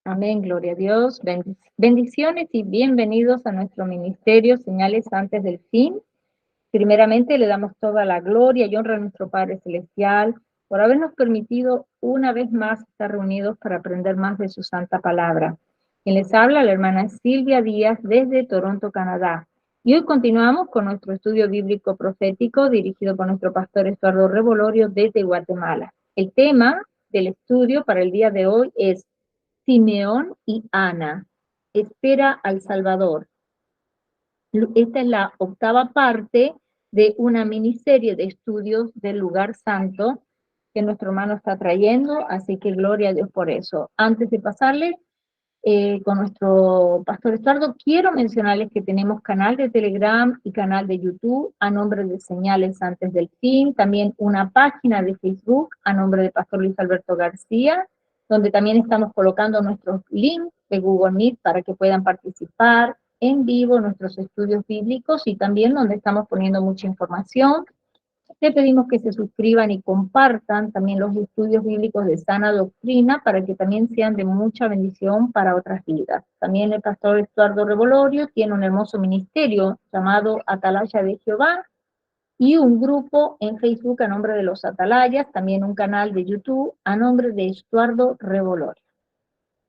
Amén, gloria a Dios. Bendiciones y bienvenidos a nuestro ministerio Señales antes del fin. Primeramente le damos toda la gloria y honra a nuestro Padre Celestial por habernos permitido una vez más estar reunidos para aprender más de su santa palabra. Quien les habla, la hermana Silvia Díaz desde Toronto, Canadá. Y hoy continuamos con nuestro estudio bíblico profético dirigido por nuestro pastor Estuardo Revolorio desde Guatemala. El tema del estudio para el día de hoy es Simeón y Ana, espera al Salvador. Esta es la octava parte de una miniserie de estudios del lugar santo que nuestro hermano está trayendo, así que gloria a Dios por eso. Antes de pasarles con nuestro pastor Estuardo, quiero mencionarles que tenemos canal de Telegram y canal de YouTube a nombre de Señales Antes del Fin, también una página de Facebook a nombre de Pastor Luis Alberto García, donde también estamos colocando nuestros links de Google Meet para que puedan participar en vivo nuestros estudios bíblicos y también donde estamos poniendo mucha información. Le pedimos que se suscriban y compartan también los estudios bíblicos de sana doctrina para que también sean de mucha bendición para otras vidas. También el pastor Estuardo Revolorio tiene un hermoso ministerio llamado Atalaya de Jehová y un grupo en Facebook a nombre de los Atalayas, también un canal de YouTube a nombre de Estuardo Revolorio.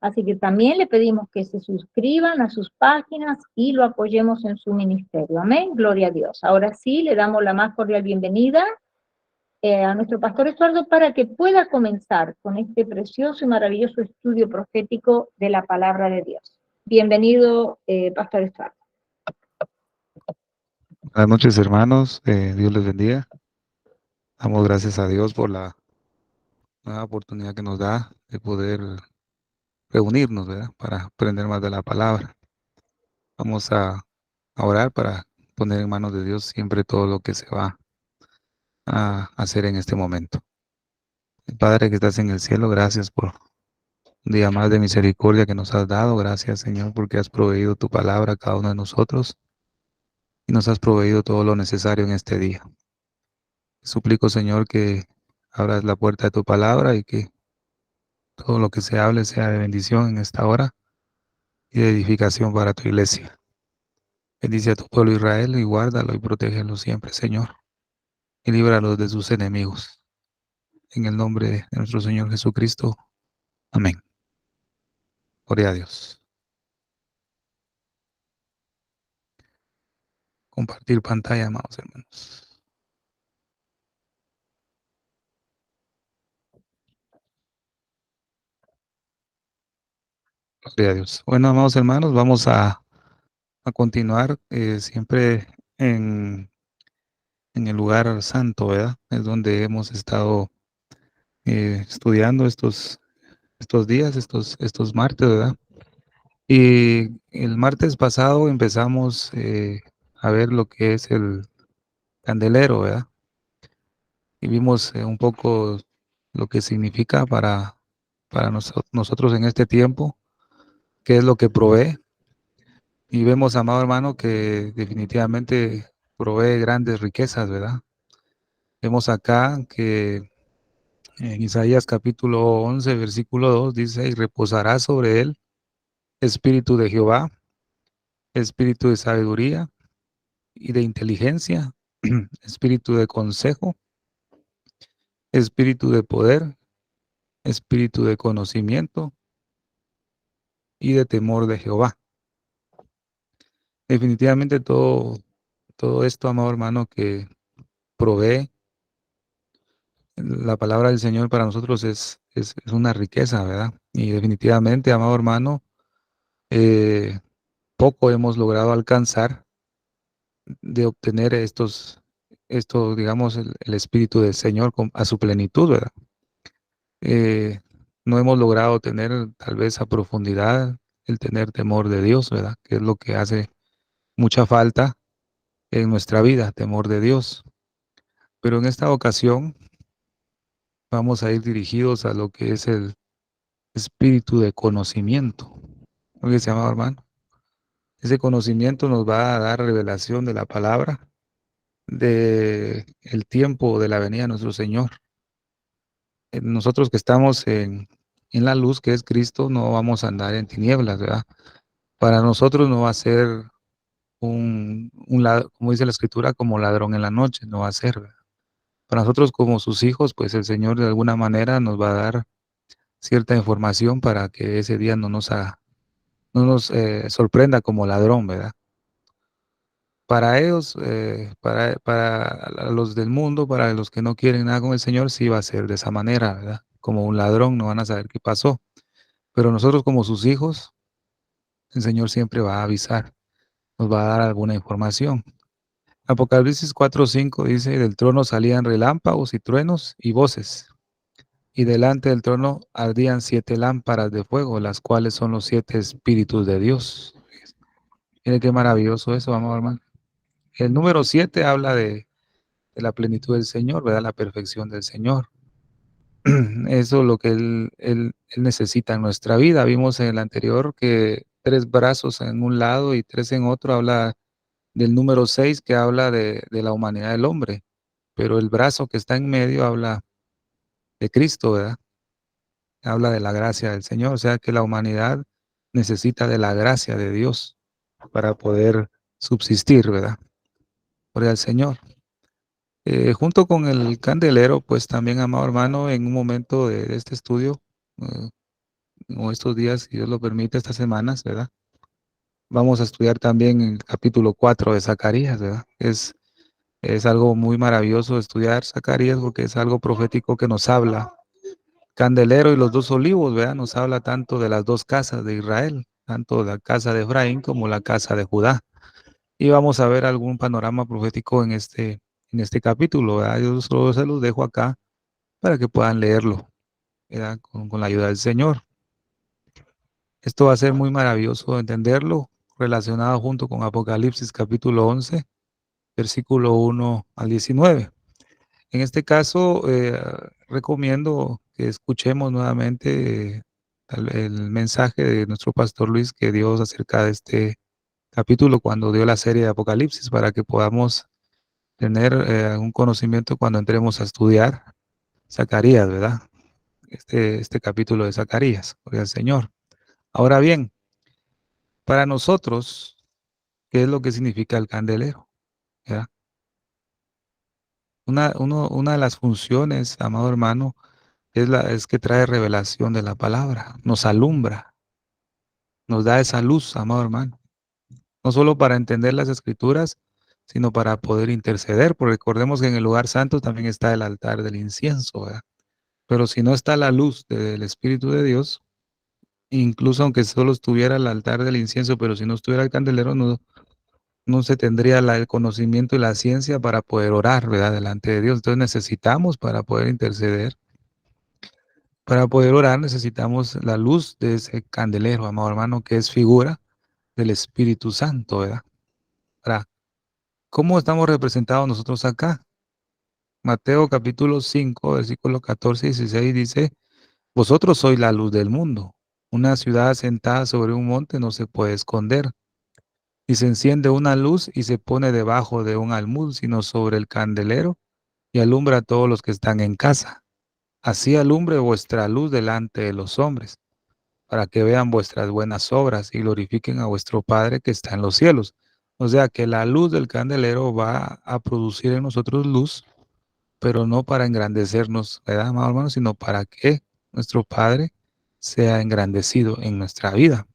Así que también le pedimos que se suscriban a sus páginas y lo apoyemos en su ministerio. Amén, gloria a Dios. Ahora sí, le damos la más cordial bienvenida a nuestro pastor Estuardo para que pueda comenzar con este precioso y maravilloso estudio profético de la palabra de Dios. Bienvenido, pastor Estuardo. Buenas noches, hermanos. Dios les bendiga. Damos gracias a Dios por la nueva oportunidad que nos da de poder reunirnos, ¿verdad? Para aprender más de la palabra. Vamos a orar para poner en manos de Dios siempre todo lo que se va a hacer en este momento. Padre que estás en el cielo, gracias por un día más de misericordia que nos has dado. Gracias, Señor, porque has proveído tu palabra a cada uno de nosotros y nos has proveído todo lo necesario en este día. Suplico, Señor, que abras la puerta de tu palabra y que todo lo que se hable sea de bendición en esta hora y de edificación para tu iglesia. Bendice a tu pueblo Israel y guárdalo y protégelo siempre, Señor, y líbralos de sus enemigos. En el nombre de nuestro Señor Jesucristo. Amén. Gloria a Dios. Compartir pantalla, amados hermanos. Gloria a Dios. Bueno, amados hermanos, vamos a continuar siempre en el lugar santo, ¿verdad? Es donde hemos estado estudiando estos días, estos martes, ¿verdad? Y el martes pasado empezamos a ver lo que es el candelero, ¿verdad? Y vimos un poco lo que significa para nosotros en este tiempo, qué es lo que provee. Y vemos, amado hermano, que definitivamente provee grandes riquezas, ¿verdad? Vemos acá que en Isaías capítulo 11, versículo 2 dice, y reposará sobre él espíritu de Jehová, espíritu de sabiduría y de inteligencia, espíritu de consejo, espíritu de poder, espíritu de conocimiento y de temor de Jehová. Definitivamente todo esto, amado hermano, que provee la palabra del Señor para nosotros es una riqueza, ¿verdad? Y definitivamente, amado hermano, poco hemos logrado alcanzar de obtener digamos, el Espíritu del Señor a su plenitud, ¿verdad? No hemos logrado tener tal vez a profundidad el tener temor de Dios, ¿verdad? Que es lo que hace mucha falta en nuestra vida, temor de Dios. Pero en esta ocasión vamos a ir dirigidos a lo que es el espíritu de conocimiento. ¿Lo que se llama, hermano? Ese conocimiento nos va a dar revelación de la palabra, de el tiempo de la venida de nuestro Señor. Nosotros que estamos en la luz que es Cristo, no vamos a andar en tinieblas, ¿verdad? Para nosotros no va a ser como dice la escritura, como ladrón en la noche, no va a ser, ¿verdad? Para nosotros como sus hijos, pues el Señor de alguna manera nos va a dar cierta información para que ese día no nos sorprenda como ladrón, ¿verdad? Para ellos, para los del mundo, para los que no quieren nada con el Señor, sí va a ser de esa manera, ¿verdad? Como un ladrón, no van a saber qué pasó. Pero nosotros como sus hijos, el Señor siempre va a avisar, nos va a dar alguna información. Apocalipsis 4:5 dice, del trono salían relámpagos y truenos y voces, y delante del trono ardían 7 lámparas de fuego, las cuales son los 7 espíritus de Dios. Mire qué maravilloso eso, vamos hermano. El número 7 habla de la plenitud del Señor, ¿verdad? La perfección del Señor. Eso es lo que él necesita en nuestra vida. Vimos en el anterior que 3 brazos en un lado y 3 en otro habla del número 6 que habla de la humanidad del hombre, pero el brazo que está en medio habla de Cristo, ¿verdad? Habla de la gracia del Señor, o sea que la humanidad necesita de la gracia de Dios para poder subsistir, ¿verdad? Por el Señor. Junto con el candelero, pues también, amado hermano, en un momento de este estudio, eh, o estos días, si Dios lo permite, estas semanas, ¿verdad? Vamos a estudiar también el capítulo 4 de Zacarías, ¿verdad? Es algo muy maravilloso estudiar Zacarías porque es algo profético que nos habla. Candelero y los 2 olivos, ¿verdad? Nos habla tanto de las 2 casas de Israel, tanto la casa de Efraín como la casa de Judá. Y vamos a ver algún panorama profético en este capítulo, ¿verdad? Yo solo se los dejo acá para que puedan leerlo, ¿verdad? Con la ayuda del Señor. Esto va a ser muy maravilloso entenderlo, relacionado junto con Apocalipsis capítulo 11, versículo 1 al 19. En este caso, recomiendo que escuchemos nuevamente el mensaje de nuestro pastor Luis que dio acerca de este capítulo cuando dio la serie de Apocalipsis para que podamos tener un conocimiento cuando entremos a estudiar Zacarías, ¿verdad? Este capítulo de Zacarías, gloria al Señor. Ahora bien, para nosotros, ¿qué es lo que significa el candelero? ¿Verdad? Una de las funciones, amado hermano, es que trae revelación de la palabra, nos alumbra, nos da esa luz, amado hermano. No solo para entender las escrituras, sino para poder interceder, porque recordemos que en el lugar santo también está el altar del incienso, ¿verdad? Pero si no está la luz del Espíritu de Dios, incluso aunque solo estuviera el altar del incienso, pero si no estuviera el candelero, no se tendría el conocimiento y la ciencia para poder orar, ¿verdad? Delante de Dios. Entonces necesitamos para poder interceder. Para poder orar necesitamos la luz de ese candelero, amado hermano, que es figura del Espíritu Santo, ¿verdad? Ahora, ¿cómo estamos representados nosotros acá? Mateo capítulo 5, versículo 14 y 16 dice, vosotros sois la luz del mundo. Una ciudad asentada sobre un monte no se puede esconder. Y se enciende una luz y se pone debajo de un almud, sino sobre el candelero y alumbra a todos los que están en casa. Así alumbre vuestra luz delante de los hombres, para que vean vuestras buenas obras y glorifiquen a vuestro Padre que está en los cielos. O sea que la luz del candelero va a producir en nosotros luz, pero no para engrandecernos, ¿verdad, amado hermano? Sino para que nuestro Padre sea engrandecido en nuestra vida.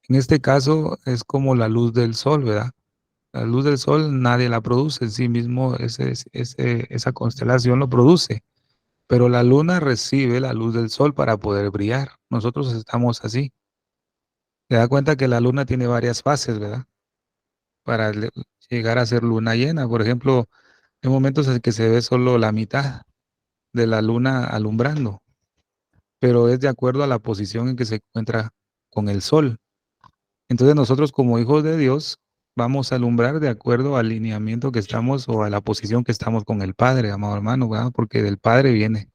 En este caso es como la luz del sol, ¿verdad? La luz del sol nadie la produce en sí mismo, esa constelación lo produce, pero la luna recibe la luz del sol para poder brillar. Nosotros estamos así. Se da cuenta que la luna tiene varias fases, ¿verdad? Para llegar a ser luna llena. Por ejemplo, hay momentos en que se ve solo la mitad de la luna alumbrando, pero es de acuerdo a la posición en que se encuentra con el sol. Entonces nosotros como hijos de Dios vamos a alumbrar de acuerdo al alineamiento que estamos o a la posición que estamos con el Padre, amado hermano, ¿verdad? Porque del Padre viene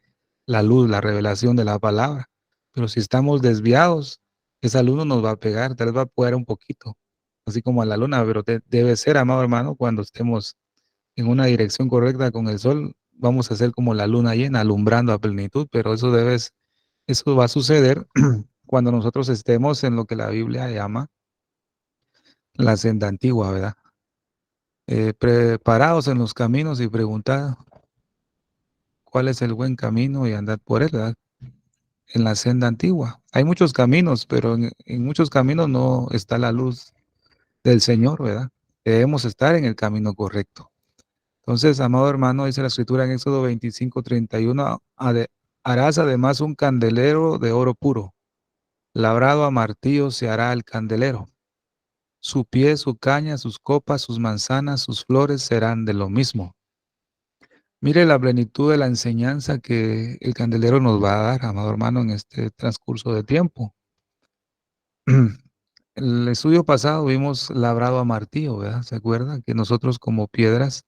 la luz, la revelación de la palabra. Pero si estamos desviados, esa luz no nos va a pegar, tal vez va a poder un poquito, así como a la luna, pero debe ser, amado hermano, cuando estemos en una dirección correcta con el sol, vamos a ser como la luna llena, alumbrando a plenitud, pero eso Eso va a suceder cuando nosotros estemos en lo que la Biblia llama la senda antigua, ¿verdad? Preparados en los caminos y preguntad cuál es el buen camino y andad por él, ¿verdad? En la senda antigua. Hay muchos caminos, pero en muchos caminos no está la luz del Señor, ¿verdad? Debemos estar en el camino correcto. Entonces, amado hermano, dice la escritura en Éxodo 25:31, harás además un candelero de oro puro, labrado a martillo se hará el candelero. Su pie, su caña, sus copas, sus manzanas, sus flores serán de lo mismo. Mire la plenitud de la enseñanza que el candelero nos va a dar, amado hermano, en este transcurso de tiempo. El estudio pasado vimos labrado a martillo, ¿verdad? ¿Se acuerdan? Que nosotros como piedras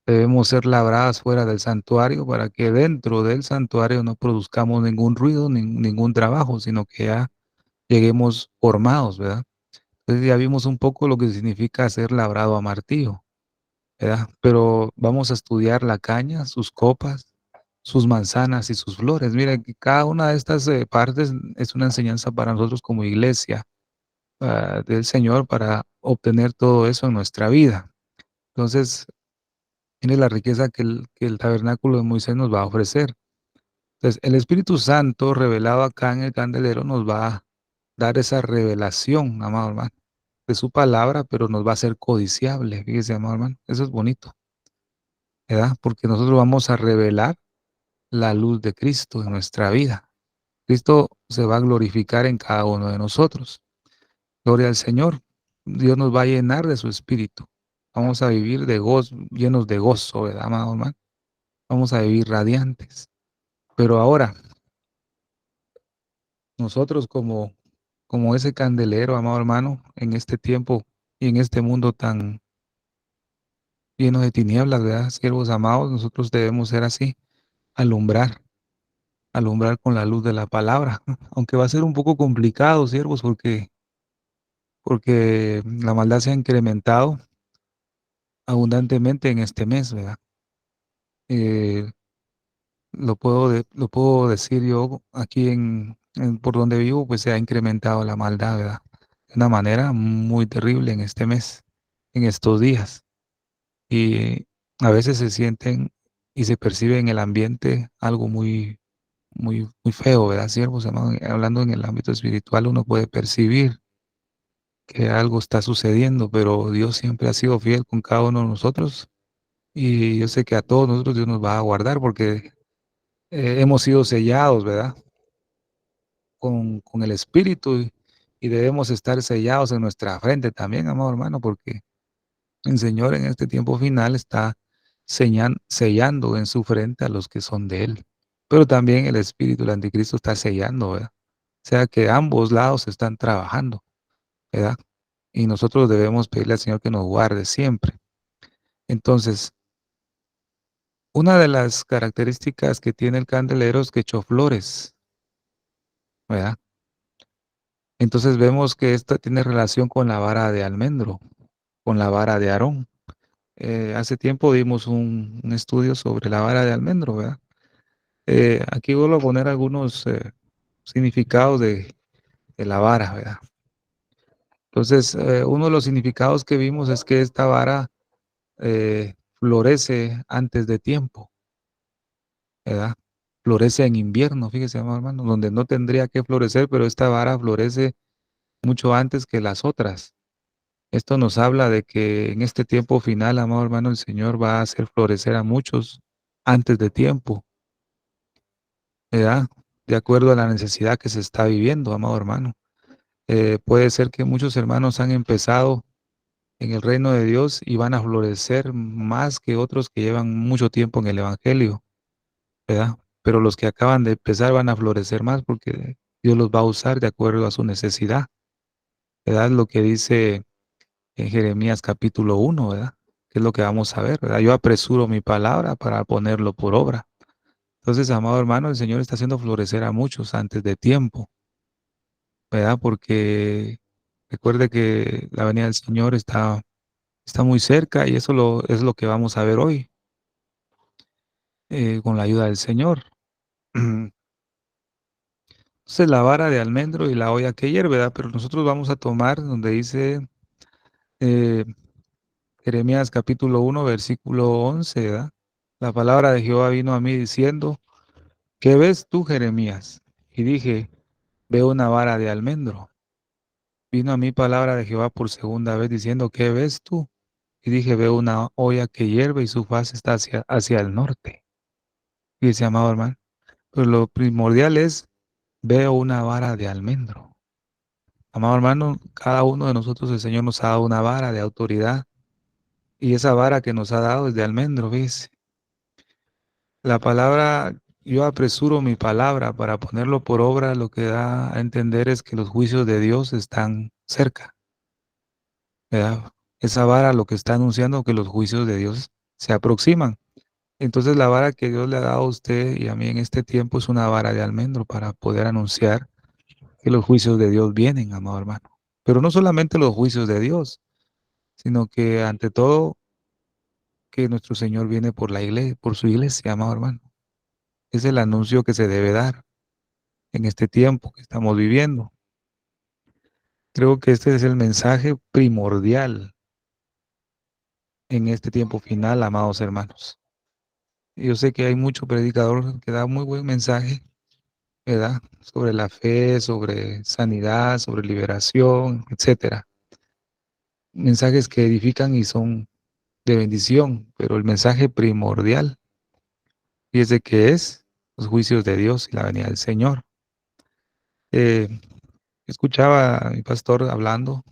debemos ser labradas fuera del santuario para que dentro del santuario no produzcamos ningún ruido, ningún trabajo, sino que ya lleguemos formados, ¿verdad? Entonces ya vimos un poco lo que significa ser labrado a martillo, ¿verdad? Pero vamos a estudiar la caña, sus copas, sus manzanas y sus flores. Mira, que cada una de estas partes es una enseñanza para nosotros como iglesia del Señor para obtener todo eso en nuestra vida. Entonces, tiene la riqueza que el tabernáculo de Moisés nos va a ofrecer. Entonces, el Espíritu Santo revelado acá en el candelero nos va a dar esa revelación, amado hermano, de su palabra, pero nos va a hacer codiciable. Fíjese, amado hermano, eso es bonito, ¿verdad? Porque nosotros vamos a revelar la luz de Cristo en nuestra vida. Cristo se va a glorificar en cada uno de nosotros. Gloria al Señor. Dios nos va a llenar de su espíritu. Vamos a vivir de gozo, llenos de gozo, ¿verdad, amado hermano? Vamos a vivir radiantes. Pero ahora, nosotros como ese candelero, amado hermano, en este tiempo y en este mundo tan lleno de tinieblas, ¿verdad? Siervos amados, nosotros debemos ser así, alumbrar, alumbrar con la luz de la palabra. Aunque va a ser un poco complicado, siervos, porque la maldad se ha incrementado abundantemente en este mes, ¿verdad? Eh, lo puedo decir yo aquí por donde vivo, pues se ha incrementado la maldad, ¿verdad? De una manera muy terrible en este mes, en estos días. Y a veces se sienten y se percibe en el ambiente algo muy feo, ¿verdad, siervos amados? Hablando en el ámbito espiritual, uno puede percibir que algo está sucediendo, pero Dios siempre ha sido fiel con cada uno de nosotros. Y yo sé que a todos nosotros Dios nos va a guardar porque hemos sido sellados, ¿verdad? Con el Espíritu y debemos estar sellados en nuestra frente también, amado hermano, porque el Señor en este tiempo final está sellando en su frente a los que son de Él. Pero también el Espíritu, el Anticristo, está sellando, ¿verdad? O sea que ambos lados están trabajando, ¿verdad? Y nosotros debemos pedirle al Señor que nos guarde siempre. Entonces, una de las características que tiene el candelero es que echó flores, ¿verdad? Entonces vemos que esto tiene relación con la vara de almendro, con la vara de Aarón. Hace tiempo dimos un estudio sobre la vara de almendro, ¿verdad? Aquí vuelvo a poner algunos significados de la vara, ¿verdad? Entonces, uno de los significados que vimos es que esta vara florece antes de tiempo, ¿verdad? Florece en invierno, fíjese, amado hermano, donde no tendría que florecer, pero esta vara florece mucho antes que las otras. Esto nos habla de que en este tiempo final, amado hermano, el Señor va a hacer florecer a muchos antes de tiempo, ¿verdad? De acuerdo a la necesidad que se está viviendo, amado hermano. Puede ser que muchos hermanos han empezado en el reino de Dios y van a florecer más que otros que llevan mucho tiempo en el Evangelio, ¿verdad? Pero los que acaban de empezar van a florecer más porque Dios los va a usar de acuerdo a su necesidad, ¿verdad? Lo que dice en Jeremías capítulo 1, ¿verdad? Que es lo que vamos a ver, ¿verdad? Yo apresuro mi palabra para ponerlo por obra. Entonces, amado hermano, el Señor está haciendo florecer a muchos antes de tiempo, ¿verdad? Porque recuerde que la venida del Señor está muy cerca y eso es lo que vamos a ver hoy con la ayuda del Señor. Entonces la vara de almendro y la olla que hierve, ¿verdad? Pero nosotros vamos a tomar donde dice eh, Jeremías capítulo 1, versículo 11, ¿verdad? La palabra de Jehová vino a mí diciendo, ¿qué ves tú, Jeremías? Y dije, veo una vara de almendro. Vino a mí palabra de Jehová por segunda vez diciendo, ¿qué ves tú? Y dije, veo una olla que hierve y su faz está hacia el norte. Y dice, amado hermano, pues lo primordial es, veo una vara de almendro. Amado hermano, cada uno de nosotros el Señor nos ha dado una vara de autoridad y esa vara que nos ha dado es de almendro, ¿ves? La palabra, yo apresuro mi palabra para ponerlo por obra, lo que da a entender es que los juicios de Dios están cerca, ¿verdad? Esa vara lo que está anunciando que los juicios de Dios se aproximan. Entonces la vara que Dios le ha dado a usted y a mí en este tiempo es una vara de almendro para poder anunciar que los juicios de Dios vienen, amado hermano. Pero no solamente los juicios de Dios, sino que ante todo que nuestro Señor viene por la iglesia, por su iglesia, amado hermano. Es el anuncio que se debe dar en este tiempo que estamos viviendo. Creo que este es el mensaje primordial en este tiempo final, amados hermanos. Yo sé que hay mucho predicador que da muy buen mensaje, ¿verdad? Sobre la fe, sobre sanidad, sobre liberación, etcétera. Mensajes que edifican y son de bendición, pero el mensaje primordial y es de que es los juicios de Dios y la venida del Señor. Eh, Escuchaba a mi pastor hablando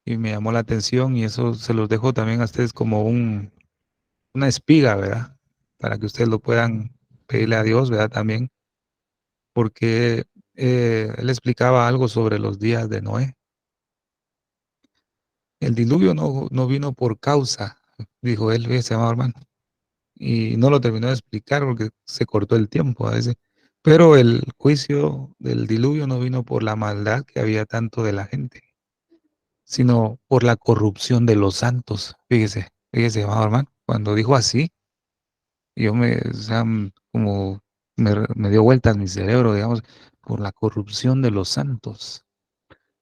y me llamó la atención y eso se los dejo también a ustedes como una espiga, ¿verdad? Para que ustedes lo puedan pedirle a Dios, ¿verdad? También, porque él explicaba algo sobre los días de Noé. El diluvio no vino por causa, dijo él, ese amado hermano, y no lo terminó de explicar porque se cortó el tiempo a veces. Pero el juicio del diluvio no vino por la maldad que había tanto de la gente, sino por la corrupción de los santos. Fíjese, amado hermano, cuando dijo así, yo o sea, como me dio vueltas mi cerebro, digamos, por la corrupción de los santos.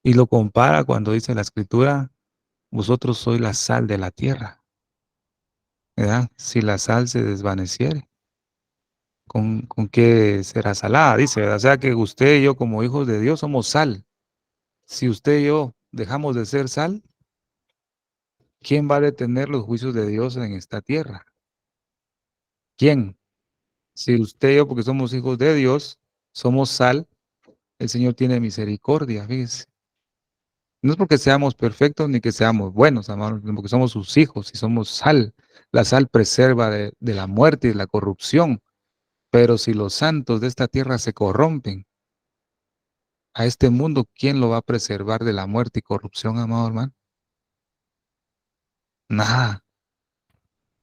Y lo compara cuando dice la escritura, vosotros sois la sal de la tierra, ¿verdad? Si la sal se desvaneciere, ¿con qué será salada? Dice, ¿verdad? O sea que usted y yo como hijos de Dios somos sal. Si usted y yo dejamos de ser sal, ¿quién va a detener los juicios de Dios en esta tierra? ¿Quién? Si usted y yo, porque somos hijos de Dios, somos sal, el Señor tiene misericordia, fíjese. No es porque seamos perfectos ni que seamos buenos, amados, sino porque somos sus hijos y somos sal. La sal preserva de la muerte y de la corrupción. Pero si los santos de esta tierra se corrompen, a este mundo, ¿quién lo va a preservar de la muerte y corrupción, amado hermano? Nada,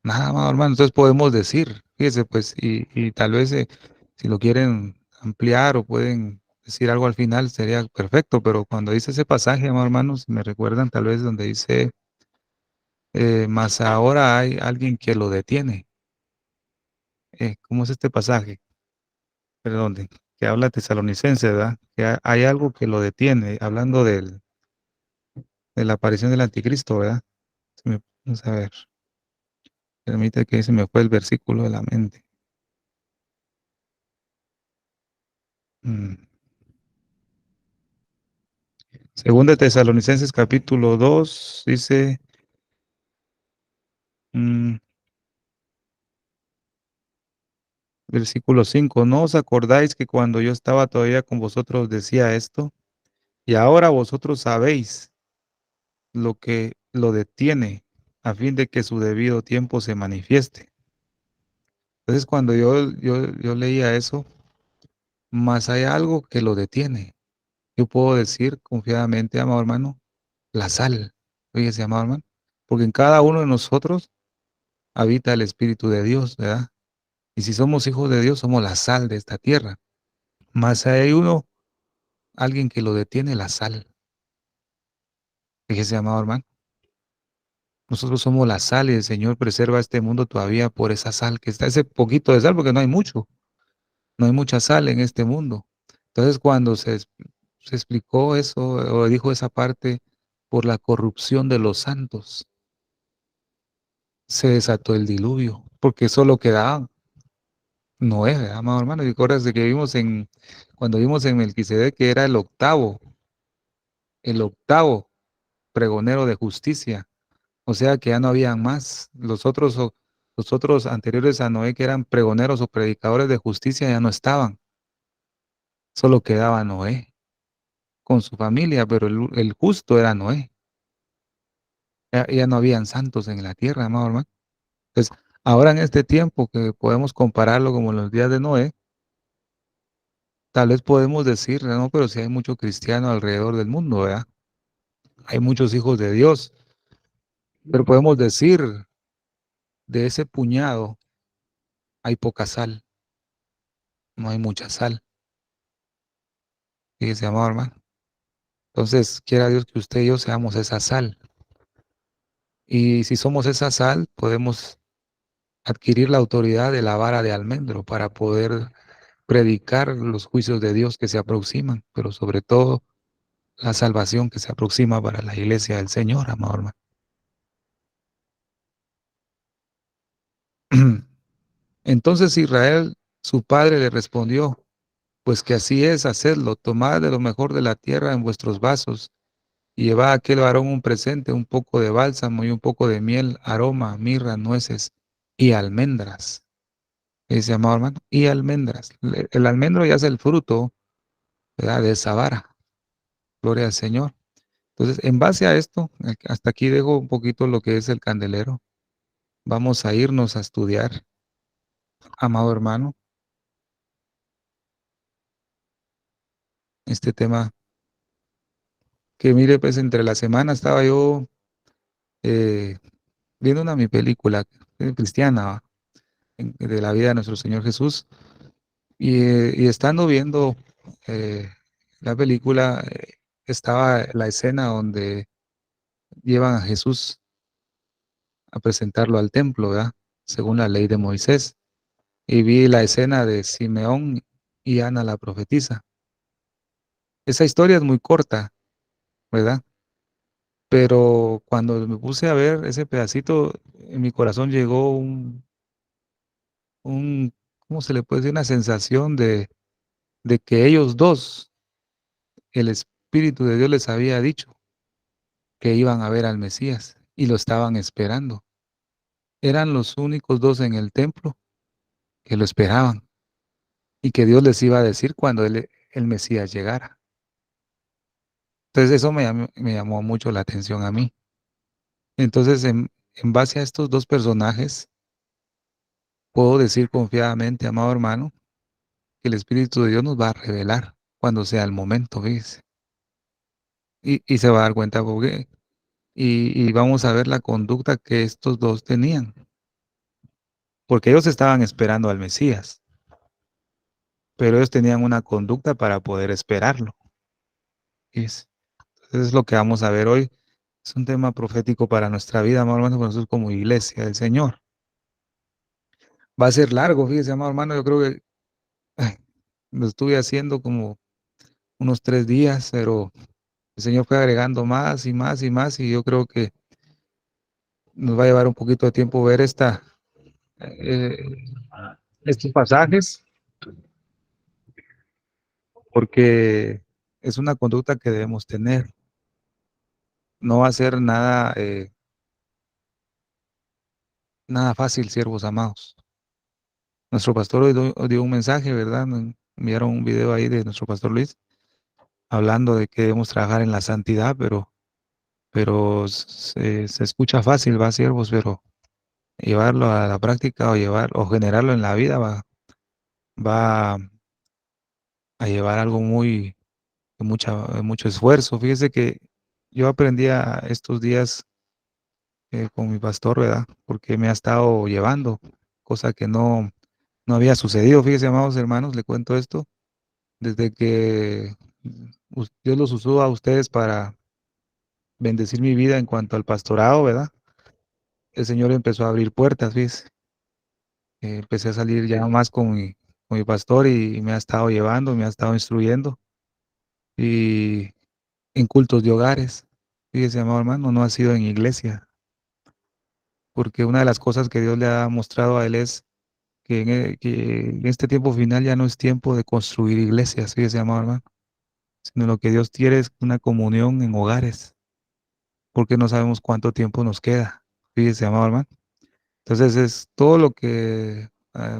nada, amado hermano. Entonces podemos decir, fíjese, pues, y tal vez si lo quieren ampliar o pueden decir algo al final, sería perfecto, pero cuando dice ese pasaje, amado hermano, si me recuerdan tal vez donde dice, mas ahora hay alguien que lo detiene. ¿Cómo es este pasaje? Perdón, que habla tesalonicense, ¿verdad? Que hay algo que lo detiene, hablando de la aparición del anticristo, ¿verdad? Vamos a ver, permite que se me fue el versículo de la mente. Mm. Según de Tesalonicenses capítulo 2 dice, mm, versículo 5, ¿no os acordáis que cuando yo estaba todavía con vosotros decía esto? Y ahora vosotros sabéis lo que lo detiene, a fin de que su debido tiempo se manifieste. Entonces, cuando yo leía eso, más hay algo que lo detiene. Yo puedo decir confiadamente, amado hermano, la sal. Oye, amado hermano, porque en cada uno de nosotros habita el Espíritu de Dios, ¿verdad? Y si somos hijos de Dios, somos la sal de esta tierra. Más hay alguien que lo detiene, la sal. Fíjese, amado hermano, nosotros somos la sal y el Señor preserva este mundo todavía por esa sal que está, ese poquito de sal, porque no hay mucho, no hay mucha sal en este mundo. Entonces, cuando se explicó eso, o dijo esa parte, por la corrupción de los santos, se desató el diluvio, porque solo quedaban Noé, ¿verdad, amado hermano? Y acuerdas de que cuando vimos en Melquisedec, que era el octavo pregonero de justicia, o sea que ya no habían más. Los otros anteriores a Noé, que eran pregoneros o predicadores de justicia, ya no estaban, solo quedaba Noé con su familia, pero el justo era Noé. Ya no habían santos en la tierra, amado hermano. Entonces, ahora en este tiempo que podemos compararlo como en los días de Noé, tal vez podemos decir, no, pero si hay mucho cristiano alrededor del mundo, ¿verdad? Hay muchos hijos de Dios, pero podemos decir, de ese puñado hay poca sal, no hay mucha sal. Fíjese, amado hermano. Entonces, quiera Dios que usted y yo seamos esa sal. Y si somos esa sal, podemos adquirir la autoridad de la vara de almendro para poder predicar los juicios de Dios que se aproximan, pero sobre todo la salvación que se aproxima para la iglesia del Señor, amado hermano. Entonces Israel, su padre, le respondió, pues que así es, hacedlo, tomad de lo mejor de la tierra en vuestros vasos, y llevad a aquel varón un presente, un poco de bálsamo y un poco de miel, aroma, mirra, nueces y almendras. Dice, amado hermano, y almendras. El almendro ya es el fruto, ¿verdad?, de esa vara. Gloria al Señor. Entonces, en base a esto, hasta aquí dejo un poquito lo que es el candelero. Vamos a irnos a estudiar, amado hermano, este tema que mire, pues entre la semana estaba yo eh, viendo mi película cristiana, ¿va?, de la vida de nuestro Señor Jesús, y estando viendo la película, estaba la escena donde llevan a Jesús a presentarlo al templo, ¿verdad? Según la ley de Moisés. Y vi la escena de Simeón y Ana la profetisa. Esa historia es muy corta, ¿verdad? Pero cuando me puse a ver ese pedacito, en mi corazón llegó un, ¿cómo se le puede decir? Una sensación de que ellos dos, el Espíritu de Dios les había dicho que iban a ver al Mesías y lo estaban esperando. Eran los únicos dos en el templo que lo esperaban y que Dios les iba a decir cuando el Mesías llegara. Entonces eso me llamó mucho la atención a mí. Entonces, en base a estos dos personajes, puedo decir confiadamente, amado hermano, que el Espíritu de Dios nos va a revelar cuando sea el momento, fíjese. Y se va a dar cuenta porque, y vamos a ver la conducta que estos dos tenían, porque ellos estaban esperando al Mesías, pero ellos tenían una conducta para poder esperarlo. Fíjese. Entonces es lo que vamos a ver hoy. Es un tema profético para nuestra vida, amado hermano, para nosotros como iglesia del Señor. Va a ser largo, fíjese, amado hermano, yo creo que lo estuve haciendo como unos 3 días, pero el Señor fue agregando más y más y más, y yo creo que nos va a llevar un poquito de tiempo ver eh, estos pasajes, porque es una conducta que debemos tener. No va a ser nada fácil, siervos amados. Nuestro pastor hoy dio un mensaje, ¿verdad? Me enviaron un video ahí de nuestro pastor Luis, hablando de que debemos trabajar en la santidad, pero se escucha fácil, va, siervos, pero llevarlo a la práctica o generarlo en la vida va a llevar algo de mucho esfuerzo. Fíjese que yo aprendí estos días con mi pastor, ¿verdad? Porque me ha estado llevando, cosa que no había sucedido. Fíjese, amados hermanos, le cuento esto, desde que Dios los usó a ustedes para bendecir mi vida en cuanto al pastorado, ¿verdad? El Señor empezó a abrir puertas, fíjese. Empecé a salir ya más con con mi pastor y me ha estado llevando, me ha estado instruyendo y en cultos de hogares. Fíjese, amado hermano, no ha sido en iglesia, porque una de las cosas que Dios le ha mostrado a él es que en este tiempo final ya no es tiempo de construir iglesias, fíjese, amado hermano, sino lo que Dios quiere es una comunión en hogares, porque no sabemos cuánto tiempo nos queda, fíjese, amado hermano. Entonces es todo lo que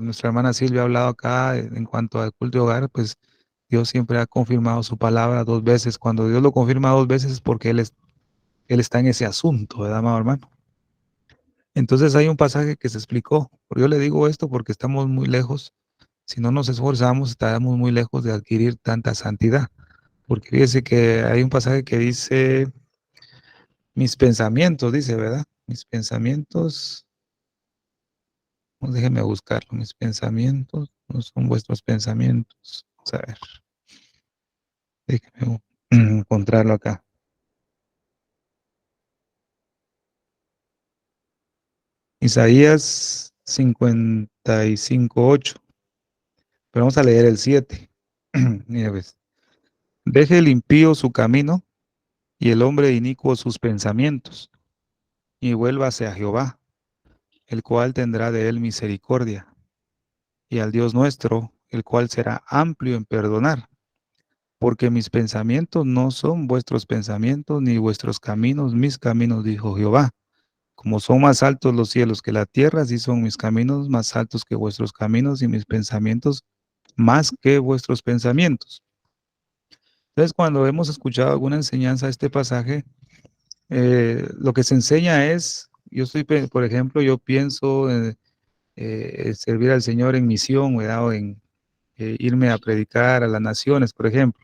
nuestra hermana Silvia ha hablado acá en cuanto al culto de hogar, pues Dios siempre ha confirmado su palabra 2 veces. Cuando Dios lo confirma 2 veces es porque Él está en ese asunto, ¿verdad, amado hermano? Entonces hay un pasaje que se explicó. Yo le digo esto porque estamos muy lejos. Si no nos esforzamos, estaremos muy lejos de adquirir tanta santidad. Porque fíjese que hay un pasaje que dice, mis pensamientos, dice, ¿verdad? Mis pensamientos, no, déjeme buscarlo, mis pensamientos no son vuestros pensamientos. Vamos a ver, déjeme encontrarlo acá. Isaías 55:8. Pero vamos a leer el 7. Mira, ves. Deje el impío su camino y el hombre inicuo sus pensamientos, y vuélvase a Jehová, el cual tendrá de él misericordia, y al Dios nuestro, el cual será amplio en perdonar. Porque mis pensamientos no son vuestros pensamientos, ni vuestros caminos mis caminos, dijo Jehová. Como son más altos los cielos que la tierra, así son mis caminos más altos que vuestros caminos y mis pensamientos más que vuestros pensamientos. Entonces, cuando hemos escuchado alguna enseñanza de este pasaje, lo que se enseña es, por ejemplo, yo pienso servir al Señor en misión, ¿verdad? O en irme a predicar a las naciones, por ejemplo.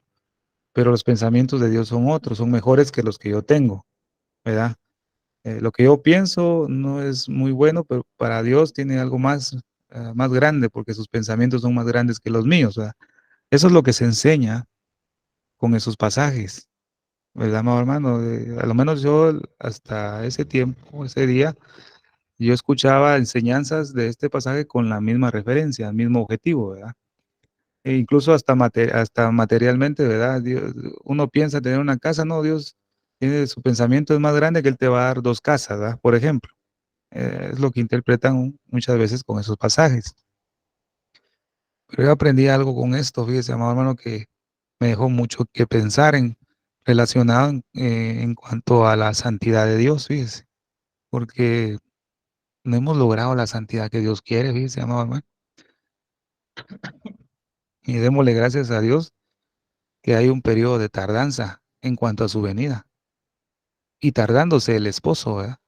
Pero los pensamientos de Dios son otros, son mejores que los que yo tengo, ¿verdad? Lo que yo pienso no es muy bueno, pero para Dios tiene algo más grande, porque sus pensamientos son más grandes que los míos, ¿verdad? Eso es lo que se enseña con esos pasajes, ¿verdad, amado hermano? A lo menos yo hasta ese tiempo, ese día, yo escuchaba enseñanzas de este pasaje con la misma referencia, el mismo objetivo, ¿verdad? E incluso hasta materialmente, ¿verdad? Uno piensa tener una casa, no, Dios tiene su pensamiento es más grande que Él te va a dar 2 casas, ¿verdad? Por ejemplo, es lo que interpretan muchas veces con esos pasajes. Pero yo aprendí algo con esto, fíjese, amado hermano, que me dejó mucho que pensar relacionado en cuanto a la santidad de Dios, fíjese, porque no hemos logrado la santidad que Dios quiere, fíjese, amado hermano, y démosle gracias a Dios que hay un periodo de tardanza en cuanto a su venida, y tardándose el esposo, ¿verdad?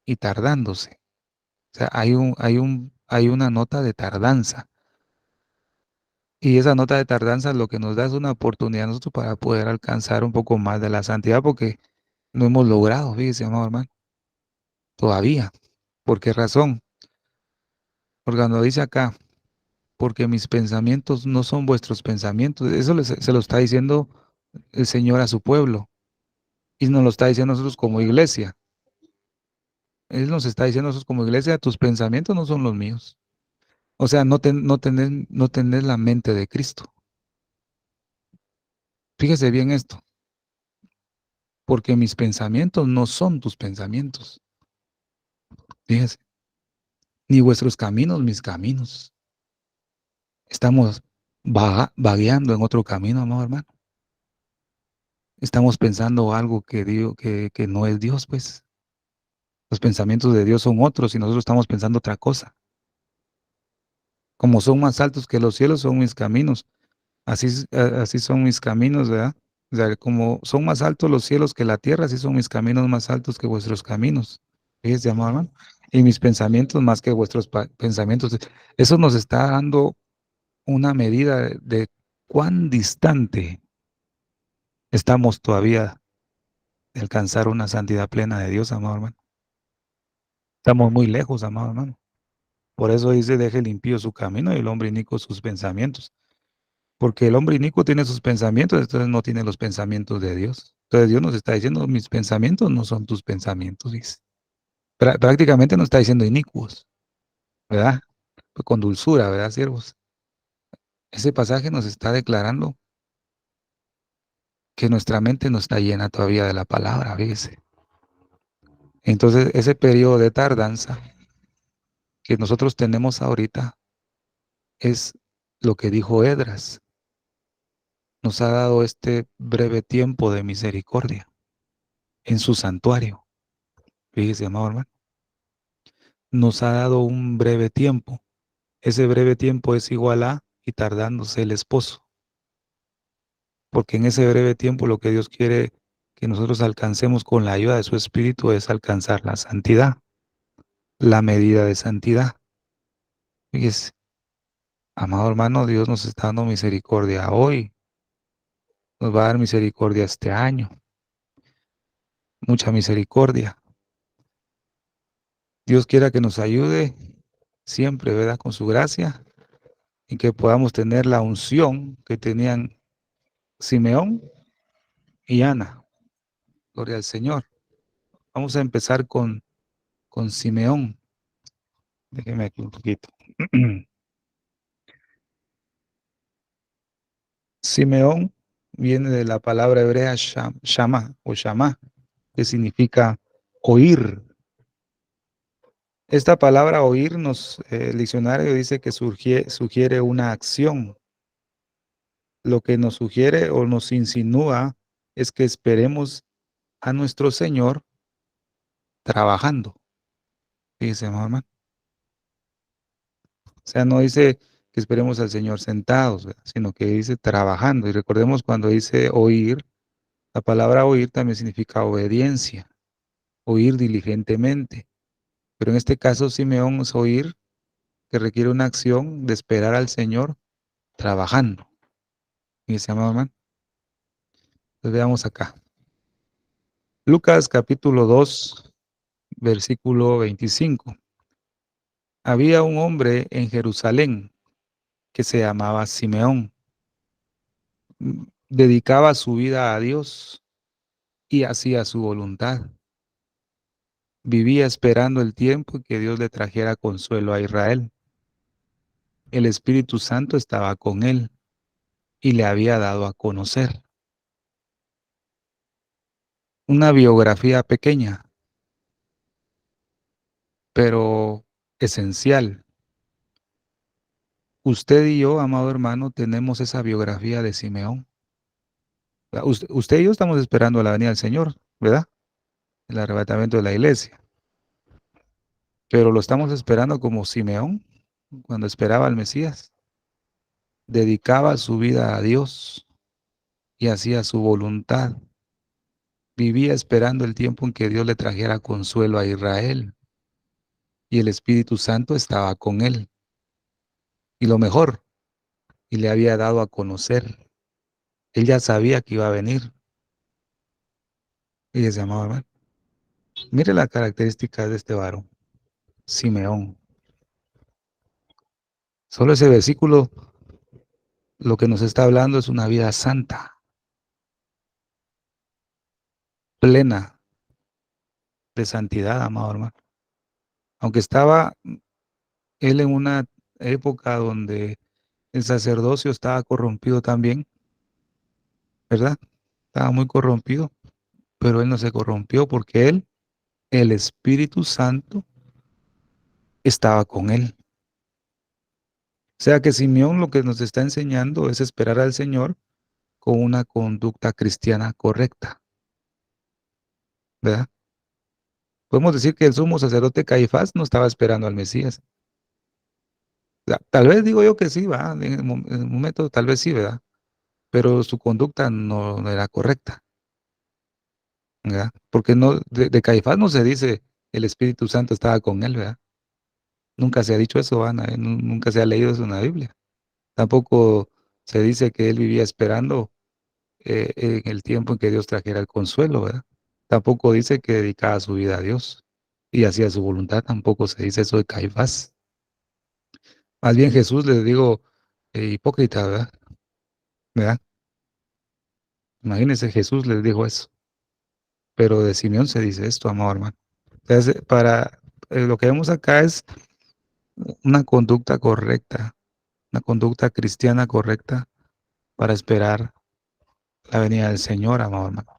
Y tardándose. O sea, hay una nota de tardanza. Y esa nota de tardanza lo que nos da es una oportunidad a nosotros para poder alcanzar un poco más de la santidad, porque no hemos logrado, fíjese, amado hermano, todavía. ¿Por qué razón? Porque cuando dice acá, porque mis pensamientos no son vuestros pensamientos, eso se lo está diciendo el Señor a su pueblo, y nos lo está diciendo a nosotros como iglesia. Él nos está diciendo a nosotros como iglesia, tus pensamientos no son los míos. O sea, no tenés la mente de Cristo. Fíjese bien esto, porque mis pensamientos no son tus pensamientos. Fíjese, ni vuestros caminos, mis caminos. Estamos vagueando en otro camino, amado hermano. Estamos pensando algo que no es Dios, pues. Los pensamientos de Dios son otros y nosotros estamos pensando otra cosa. Como son más altos que los cielos, son mis caminos. Así son mis caminos, ¿verdad? O sea, como son más altos los cielos que la tierra, así son mis caminos más altos que vuestros caminos. Fíjese, amado hermano. Y mis pensamientos más que vuestros pensamientos. Eso nos está dando una medida de cuán distante estamos todavía de alcanzar una santidad plena de Dios, amado hermano. Estamos muy lejos, amado hermano. Por eso dice, deje limpio su camino y el hombre inicuo sus pensamientos. Porque el hombre inicuo tiene sus pensamientos, entonces no tiene los pensamientos de Dios. Entonces Dios nos está diciendo, mis pensamientos no son tus pensamientos, dice. Prácticamente nos está diciendo inicuos, ¿verdad? Pues con dulzura, ¿verdad, siervos? Ese pasaje nos está declarando que nuestra mente no está llena todavía de la palabra, fíjese. Entonces, ese periodo de tardanza que nosotros tenemos ahorita es lo que dijo Edras. Nos ha dado este breve tiempo de misericordia en su santuario. Fíjese, amado hermano. Nos ha dado un breve tiempo. Ese breve tiempo es igual a y tardándose el esposo. Porque en ese breve tiempo lo que Dios quiere que nosotros alcancemos con la ayuda de su Espíritu es alcanzar la santidad, la medida de santidad. Fíjese, amado hermano, Dios nos está dando misericordia hoy, nos va a dar misericordia este año, mucha misericordia. Dios quiera que nos ayude siempre, ¿verdad? Con su gracia y que podamos tener la unción que tenían Simeón y Ana. Gloria al Señor. Vamos a empezar con Simeón. Déjeme aquí un poquito. Simeón viene de la palabra hebrea shama o shama, que significa oír. Esta palabra oír el diccionario dice que sugiere una acción. Lo que nos sugiere o nos insinúa es que esperemos a nuestro Señor trabajando. Dice, mamá. O sea, no dice que esperemos al Señor sentados, ¿verdad? Sino que dice trabajando. Y recordemos cuando dice oír, la palabra oír también significa obediencia, oír diligentemente. Pero en este caso, Simeón es oír que requiere una acción de esperar al Señor trabajando. Dice, amado hermano. Entonces veamos acá. Lucas capítulo 2, versículo 25. Había un hombre en Jerusalén que se llamaba Simeón. Dedicaba su vida a Dios y hacía su voluntad. Vivía esperando el tiempo que Dios le trajera consuelo a Israel. El Espíritu Santo estaba con él y le había dado a conocer. Una biografía pequeña, pero esencial. Usted y yo, amado hermano, tenemos esa biografía de Simeón. Usted y yo estamos esperando la venida del Señor, ¿verdad? El arrebatamiento de la iglesia. Pero lo estamos esperando como Simeón, cuando esperaba al Mesías. Dedicaba su vida a Dios y hacía su voluntad. Vivía esperando el tiempo en que Dios le trajera consuelo a Israel. Y el Espíritu Santo estaba con él. Y lo mejor, y le había dado a conocer. Él ya sabía que iba a venir. Y se llamaba, hermano. Mire la característica de este varón, Simeón. Solo ese versículo lo que nos está hablando es una vida santa, plena de santidad, amado hermano. Aunque estaba él en una época donde el sacerdocio estaba corrompido también, ¿verdad? Estaba muy corrompido, pero él no se corrompió porque él, el Espíritu Santo, estaba con él. O sea que Simeón lo que nos está enseñando es esperar al Señor con una conducta cristiana correcta, ¿verdad? Podemos decir que el sumo sacerdote Caifás no estaba esperando al Mesías. Tal vez digo yo que sí, va, en el momento tal vez sí, ¿verdad? Pero su conducta no era correcta, ¿verdad? Porque no, de Caifás no se dice el Espíritu Santo estaba con él, ¿verdad? Nunca se ha dicho eso, Ana, nunca se ha leído eso en la Biblia. Tampoco se dice que él vivía esperando en el tiempo en que Dios trajera el consuelo, ¿verdad? Tampoco dice que dedicaba su vida a Dios y hacía su voluntad, tampoco se dice eso de Caifás. Más bien Jesús le digo hipócrita, ¿verdad? ¿Verdad? Imagínense, Jesús les dijo eso, pero de Simeón se dice esto, amado hermano. Entonces, lo que vemos acá es una conducta correcta, una conducta cristiana correcta para esperar la venida del Señor, amado hermano.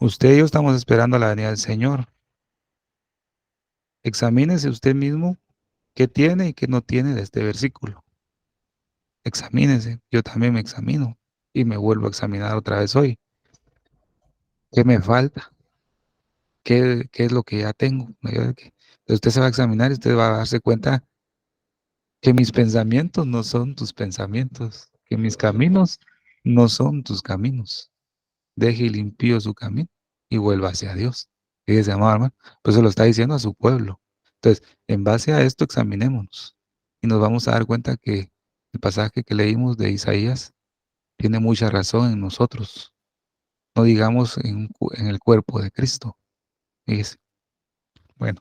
Usted y yo estamos esperando la venida del Señor. Examínese usted mismo qué tiene y qué no tiene de este versículo. Examínese. Yo también me examino y me vuelvo a examinar otra vez hoy. ¿Qué me falta? ¿Qué es lo que ya tengo? Entonces usted se va a examinar y usted va a darse cuenta que mis pensamientos no son tus pensamientos, que mis caminos no son tus caminos. Deje el impío su camino y vuelva hacia Dios. Fíjese, amado hermano, pues se lo está diciendo a su pueblo. Entonces, en base a esto, examinémonos y nos vamos a dar cuenta que el pasaje que leímos de Isaías tiene mucha razón en nosotros, no digamos en el cuerpo de Cristo. Fíjese. Bueno,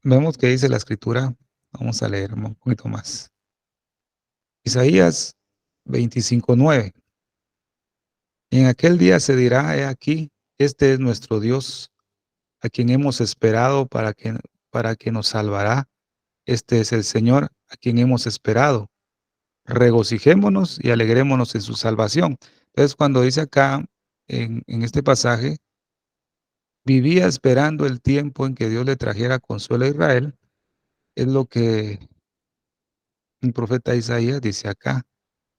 vemos que dice la escritura, vamos a leer un poquito más. Isaías 25:9. En aquel día se dirá, he aquí, este es nuestro Dios, a quien hemos esperado para que nos salvará. Este es el Señor, a quien hemos esperado. Regocijémonos y alegrémonos en su salvación. Entonces, cuando dice acá, en este pasaje, vivía esperando el tiempo en que Dios le trajera consuelo a Israel, es lo que el profeta Isaías dice acá.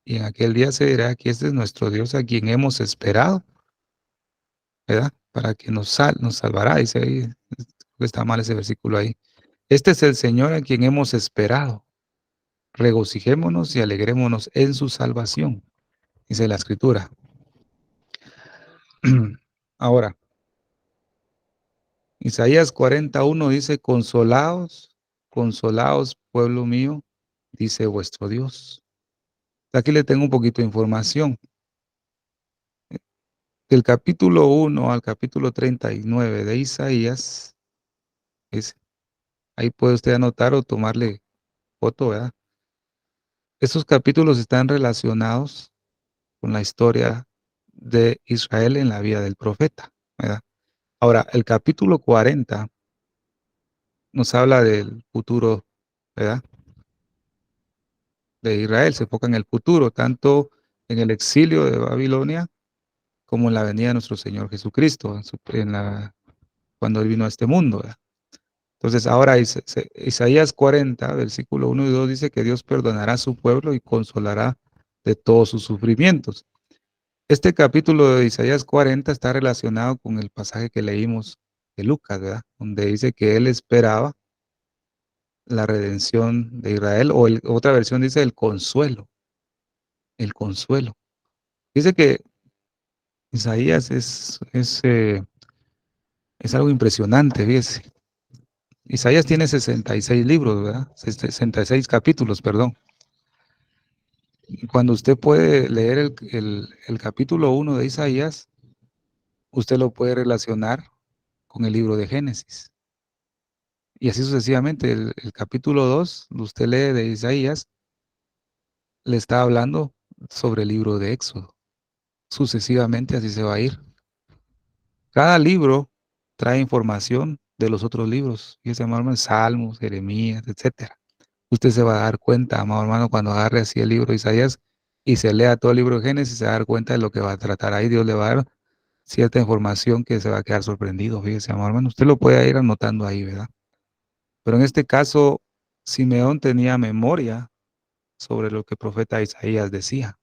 Y en aquel día se dirá que este es nuestro Dios a quien hemos esperado, ¿verdad? Para que nos salvará. Dice ahí, está mal ese versículo ahí. Este es el Señor a quien hemos esperado. Regocijémonos y alegrémonos en su salvación, dice la escritura. Ahora, Isaías 41 dice, consolaos, consolaos, pueblo mío, dice vuestro Dios. Aquí le tengo un poquito de información. Del capítulo 1 al capítulo 39 de Isaías, ahí puede usted anotar o tomarle foto, ¿verdad? Estos capítulos están relacionados con la historia de Israel en la vida del profeta, ¿verdad? Ahora, el capítulo 40 nos habla del futuro, ¿verdad? De Israel, se enfoca en el futuro, tanto en el exilio de Babilonia como en la venida de nuestro Señor Jesucristo, cuando Él vino a este mundo, ¿verdad? Entonces, ahora Isaías 40, versículo 1 y 2 dice que Dios perdonará a su pueblo y consolará de todos sus sufrimientos. Este capítulo de Isaías 40 está relacionado con el pasaje que leímos de Lucas, ¿verdad? Donde dice que él esperaba la redención de Israel, o otra versión dice el consuelo, el consuelo. Dice que Isaías es algo impresionante, fíjese. Isaías tiene 66 libros, ¿verdad? 66 capítulos, perdón. Y cuando usted puede leer el capítulo 1 de Isaías, usted lo puede relacionar con el libro de Génesis. Y así sucesivamente, el capítulo 2, usted lee de Isaías, le está hablando sobre el libro de Éxodo. Sucesivamente así se va a ir. Cada libro trae información de los otros libros, y se llama Salmos, Jeremías, etcétera. Usted se va a dar cuenta, amado hermano, cuando agarre así el libro de Isaías y se lea todo el libro de Génesis, se va a dar cuenta de lo que va a tratar ahí. Dios le va a dar cierta información que se va a quedar sorprendido. Fíjese, amado hermano, usted lo puede ir anotando ahí, ¿verdad? Pero en este caso, Simeón tenía memoria sobre lo que el profeta Isaías decía.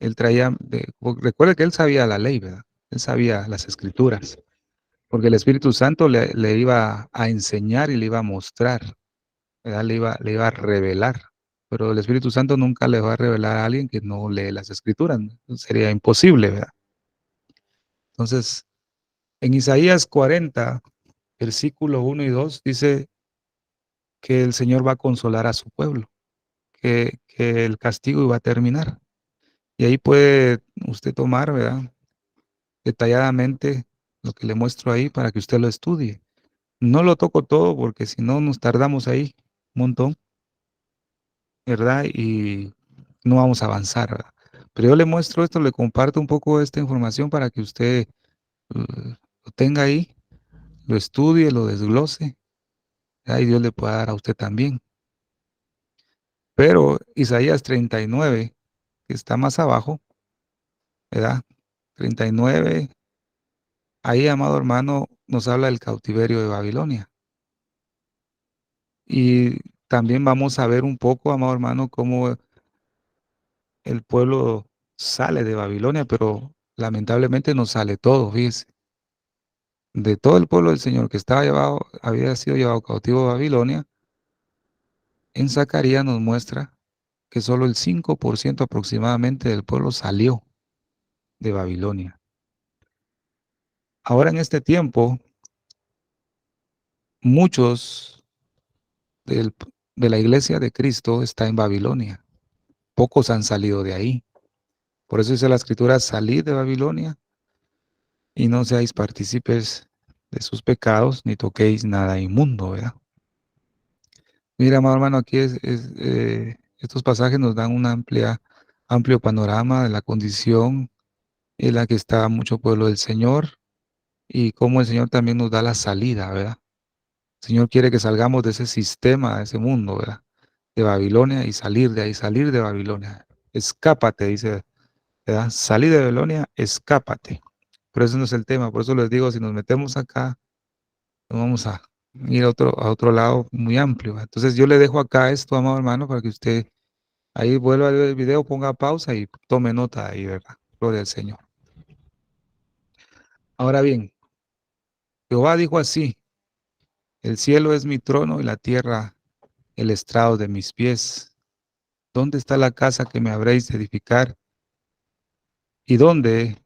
Él recuerde que él sabía la ley, ¿verdad? Él sabía las escrituras, porque el Espíritu Santo le iba a enseñar y le iba a mostrar, ¿verdad? Le iba a revelar, pero el Espíritu Santo nunca le va a revelar a alguien que no lee las escrituras, ¿no? Sería imposible, ¿verdad? Entonces, en Isaías 40, versículo 1 y 2, dice que el Señor va a consolar a su pueblo, que el castigo iba a terminar. Y ahí puede usted tomar, ¿verdad? Detalladamente lo que le muestro ahí para que usted lo estudie. No lo toco todo porque si no nos tardamos ahí un montón, ¿verdad? Y no vamos a avanzar, ¿verdad? Pero yo le muestro esto, le comparto un poco de esta información para que usted lo tenga ahí, lo estudie, lo desglose, ¿verdad? Y Dios le pueda dar a usted también. Pero Isaías 39, que está más abajo, ¿verdad? 39, ahí, amado hermano, nos habla del cautiverio de Babilonia. Y también vamos a ver un poco, amado hermano, cómo el pueblo sale de Babilonia, pero lamentablemente no sale todo, fíjese. De todo el pueblo del Señor que estaba llevado, había sido llevado cautivo a Babilonia, en Zacarías nos muestra que solo el 5% aproximadamente del pueblo salió de Babilonia. Ahora en este tiempo, muchos del- de la iglesia de Cristo está en Babilonia. Pocos han salido de ahí. Por eso dice la escritura, salid de Babilonia y no seáis partícipes de sus pecados, ni toquéis nada inmundo, ¿verdad? Mira, amado hermano, aquí estos pasajes nos dan un amplio panorama de la condición en la que está mucho pueblo del Señor y cómo el Señor también nos da la salida, ¿verdad? El Señor quiere que salgamos de ese sistema, de ese mundo, ¿verdad? De Babilonia y salir de ahí, salir de Babilonia. Escápate, dice, ¿verdad? Salir de Babilonia, escápate. Pero eso no es el tema, por eso les digo, si nos metemos acá, nos vamos a ir a otro lado muy amplio, ¿verdad? Entonces yo le dejo acá esto, amado hermano, para que usted ahí vuelva a ver el video, ponga pausa y tome nota ahí, ¿verdad? Gloria al Señor. Ahora bien, Jehová dijo así, el cielo es mi trono y la tierra el estrado de mis pies. ¿Dónde está la casa que me habréis de edificar? ¿Y dónde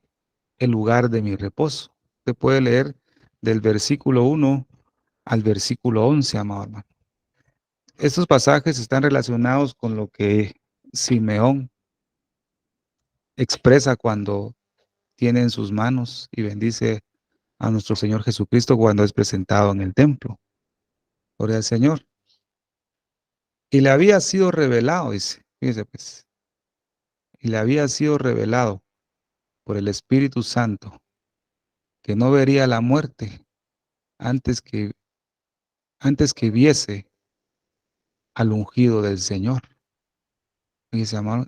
el lugar de mi reposo? Usted puede leer del versículo 1 al versículo 11, amado hermano. Estos pasajes están relacionados con lo que Simeón expresa cuando tiene en sus manos y bendice a nuestro Señor Jesucristo cuando es presentado en el templo. Gloria al Señor. Y le había sido revelado, dice, fíjese pues, y le había sido revelado por el Espíritu Santo que no vería la muerte antes que, antes que viese al ungido del Señor. Fíjese, amado,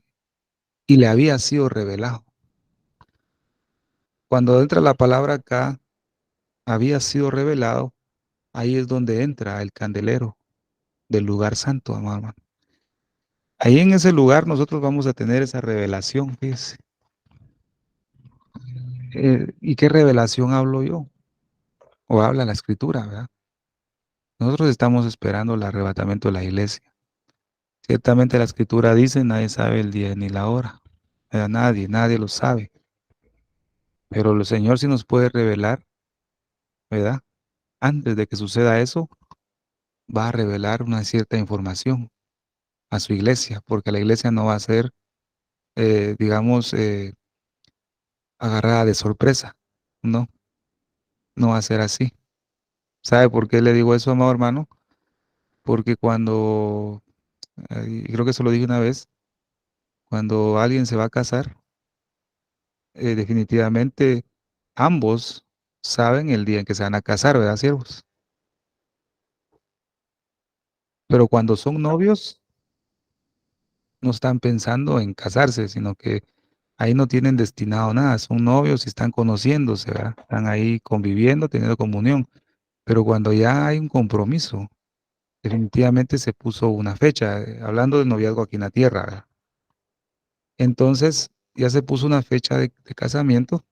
y le había sido revelado. Cuando entra la palabra acá, había sido revelado, ahí es donde entra el candelero del lugar santo, amado hermano. Ahí en ese lugar nosotros vamos a tener esa revelación, fíjese. ¿Y qué revelación hablo yo? O habla la escritura, ¿verdad? Nosotros estamos esperando el arrebatamiento de la iglesia. Ciertamente la escritura dice, nadie sabe el día ni la hora. ¿Verdad? Nadie lo sabe. Pero el Señor sí nos puede revelar, ¿verdad? Antes de que suceda eso, va a revelar una cierta información a su iglesia, porque la iglesia no va a ser, digamos, agarrada de sorpresa. No, no va a ser así. ¿Sabe por qué le digo eso, amado hermano? Porque cuando, y creo que eso lo dije una vez, cuando alguien se va a casar, definitivamente ambos saben el día en que se van a casar, ¿verdad, siervos? Pero cuando son novios, no están pensando en casarse, sino que ahí no tienen destinado nada, son novios y están conociéndose, ¿verdad? Están ahí conviviendo, teniendo comunión. Pero cuando ya hay un compromiso, definitivamente se puso una fecha, hablando del noviazgo aquí en la tierra, ¿verdad? Entonces, ya se puso una fecha de casamiento,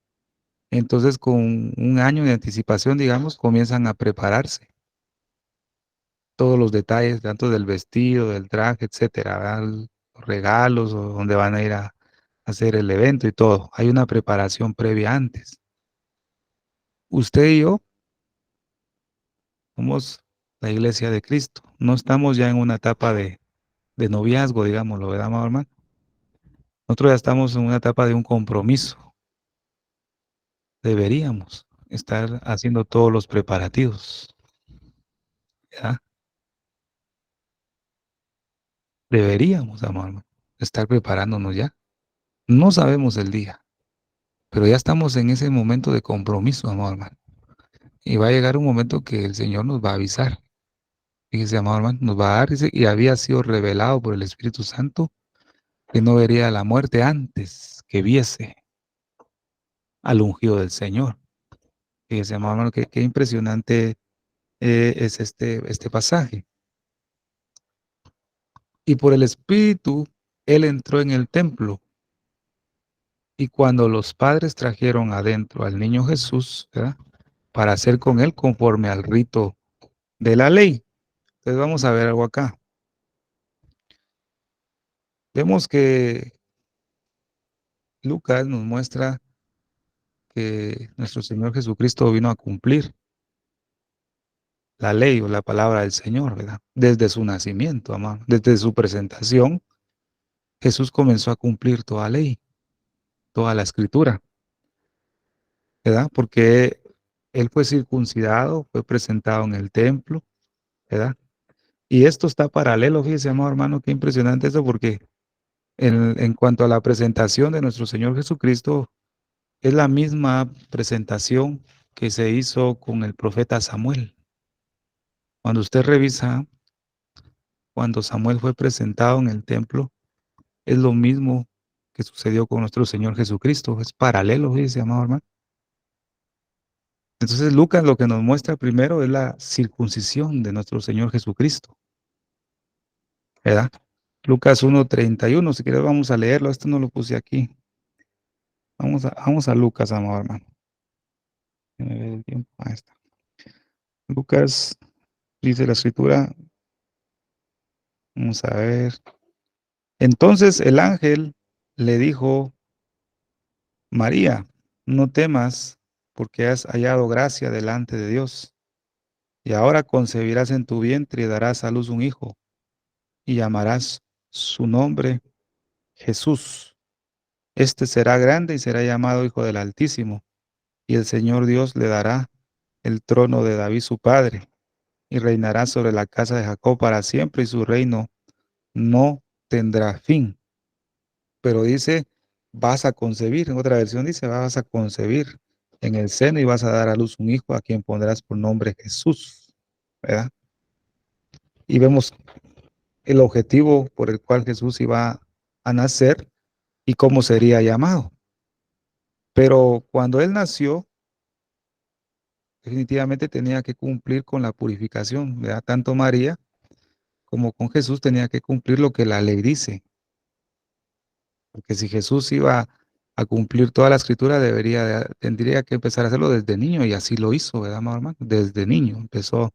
entonces con un año de anticipación, digamos, comienzan a prepararse todos los detalles, tanto del vestido, del traje, etcétera, ¿verdad? Los regalos, o dónde van a ir a hacer el evento y todo. Hay una preparación previa antes. Usted y yo somos la iglesia de Cristo. No estamos ya en una etapa de noviazgo, digámoslo, ¿verdad, amado hermano? Nosotros ya estamos en una etapa de un compromiso. Deberíamos estar haciendo todos los preparativos, ¿verdad? Deberíamos, amado hermano, estar preparándonos ya. No sabemos el día, pero ya estamos en ese momento de compromiso, amado hermano. Y va a llegar un momento que el Señor nos va a avisar. Fíjese, amado hermano, nos va a dar, dice, y había sido revelado por el Espíritu Santo que no vería la muerte antes que viese al ungido del Señor. Fíjese, amado hermano, qué impresionante es este pasaje. Y por el Espíritu, él entró en el templo. Y cuando los padres trajeron adentro al niño Jesús, ¿verdad?, para hacer con él conforme al rito de la ley. Entonces vamos a ver algo acá. Vemos que Lucas nos muestra que nuestro Señor Jesucristo vino a cumplir la ley o la palabra del Señor, ¿verdad? Desde su nacimiento, amado. Desde su presentación, Jesús comenzó a cumplir toda ley, toda la escritura, ¿verdad? Porque él fue circuncidado, fue presentado en el templo, ¿verdad? Y esto está paralelo, fíjese, amado hermano, qué impresionante eso, porque en cuanto a la presentación de nuestro Señor Jesucristo, es la misma presentación que se hizo con el profeta Samuel. Cuando usted revisa, cuando Samuel fue presentado en el templo, es lo mismo que sucedió con nuestro Señor Jesucristo. Es paralelo, fíjese, amado hermano. Entonces, Lucas lo que nos muestra primero es la circuncisión de nuestro Señor Jesucristo, ¿verdad? Lucas 1:31, si quieres vamos a leerlo, esto no lo puse aquí. Vamos a Lucas, amado hermano. Déjame ver el tiempo. Ahí está. Lucas, dice la escritura, vamos a ver. Entonces el ángel le dijo: María, no temas, porque has hallado gracia delante de Dios. Y ahora concebirás en tu vientre y darás a luz un hijo, y llamarás su nombre Jesús. Este será grande y será llamado Hijo del Altísimo, y el Señor Dios le dará el trono de David su padre, y reinará sobre la casa de Jacob para siempre, y su reino no tendrá fin. Pero dice, vas a concebir, en otra versión dice, vas a concebir en el seno y vas a dar a luz un hijo a quien pondrás por nombre Jesús, ¿verdad? Y vemos el objetivo por el cual Jesús iba a nacer y cómo sería llamado. Pero cuando él nació, definitivamente tenía que cumplir con la purificación, ¿verdad? Tanto María como con Jesús tenía que cumplir lo que la ley dice. Porque si Jesús iba a cumplir toda la escritura, tendría que empezar a hacerlo desde niño, y así lo hizo, ¿verdad, amado hermano? Desde niño empezó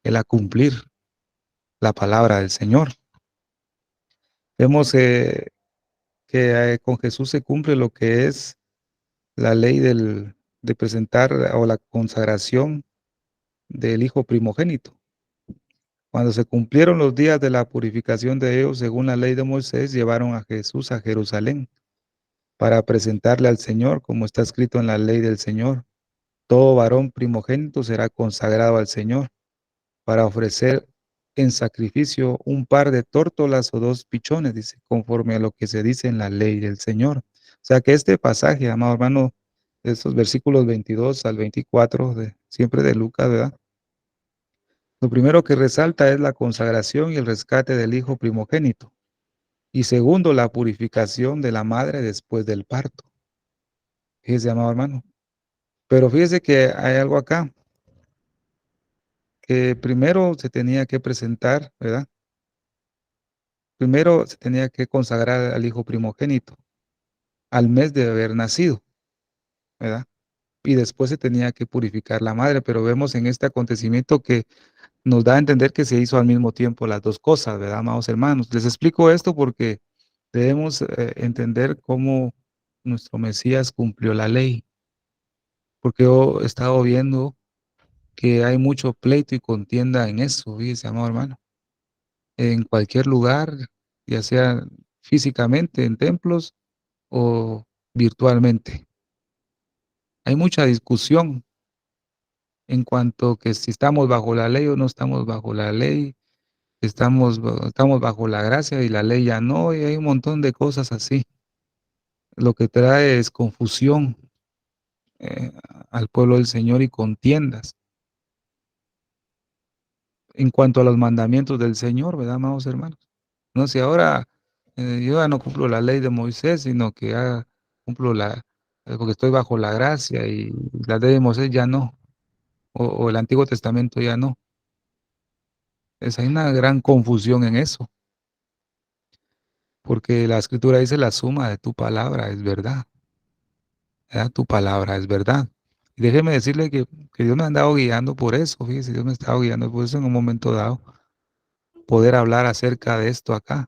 él a cumplir la palabra del Señor. Vemos que con Jesús se cumple lo que es la ley de presentar o la consagración del Hijo primogénito. Cuando se cumplieron los días de la purificación de ellos, según la ley de Moisés, llevaron a Jesús a Jerusalén para presentarle al Señor, como está escrito en la ley del Señor. Todo varón primogénito será consagrado al Señor para ofrecer en sacrificio un par de tórtolas o dos pichones, dice, conforme a lo que se dice en la ley del Señor. O sea que este pasaje, amado hermano, de estos versículos 22 al 24, siempre de Lucas, ¿verdad? Lo primero que resalta es la consagración y el rescate del hijo primogénito. Y segundo, la purificación de la madre después del parto. Fíjese, amado hermano. Pero fíjese que hay algo acá, que primero se tenía que presentar, ¿verdad? Primero se tenía que consagrar al hijo primogénito al mes de haber nacido, ¿verdad? Y después se tenía que purificar la madre, pero vemos en este acontecimiento que nos da a entender que se hizo al mismo tiempo las dos cosas, ¿verdad, amados hermanos? Les explico esto porque debemos entender cómo nuestro Mesías cumplió la ley, porque yo he estado viendo que hay mucho pleito y contienda en eso, fíjese, amado hermano, en cualquier lugar, ya sea físicamente en templos o virtualmente. Hay mucha discusión en cuanto que si estamos bajo la ley o no estamos bajo la ley, estamos bajo la gracia y la ley ya no, y hay un montón de cosas así. Lo que trae es confusión eh, al pueblo del Señor y contiendas. en cuanto a los mandamientos del Señor, ¿verdad, amados hermanos? No, si ahora yo ya no cumplo la ley de Moisés, sino que ya cumplo porque estoy bajo la gracia y la ley de Moisés ya no, o el Antiguo Testamento ya no. Hay una gran confusión en eso, porque la Escritura dice la suma de tu palabra es verdad, ¿verdad? Tu palabra es verdad. Y déjeme decirle que Dios me ha andado guiando por eso, fíjese, Dios me ha estado guiando por eso en un momento dado, poder hablar acerca de esto acá.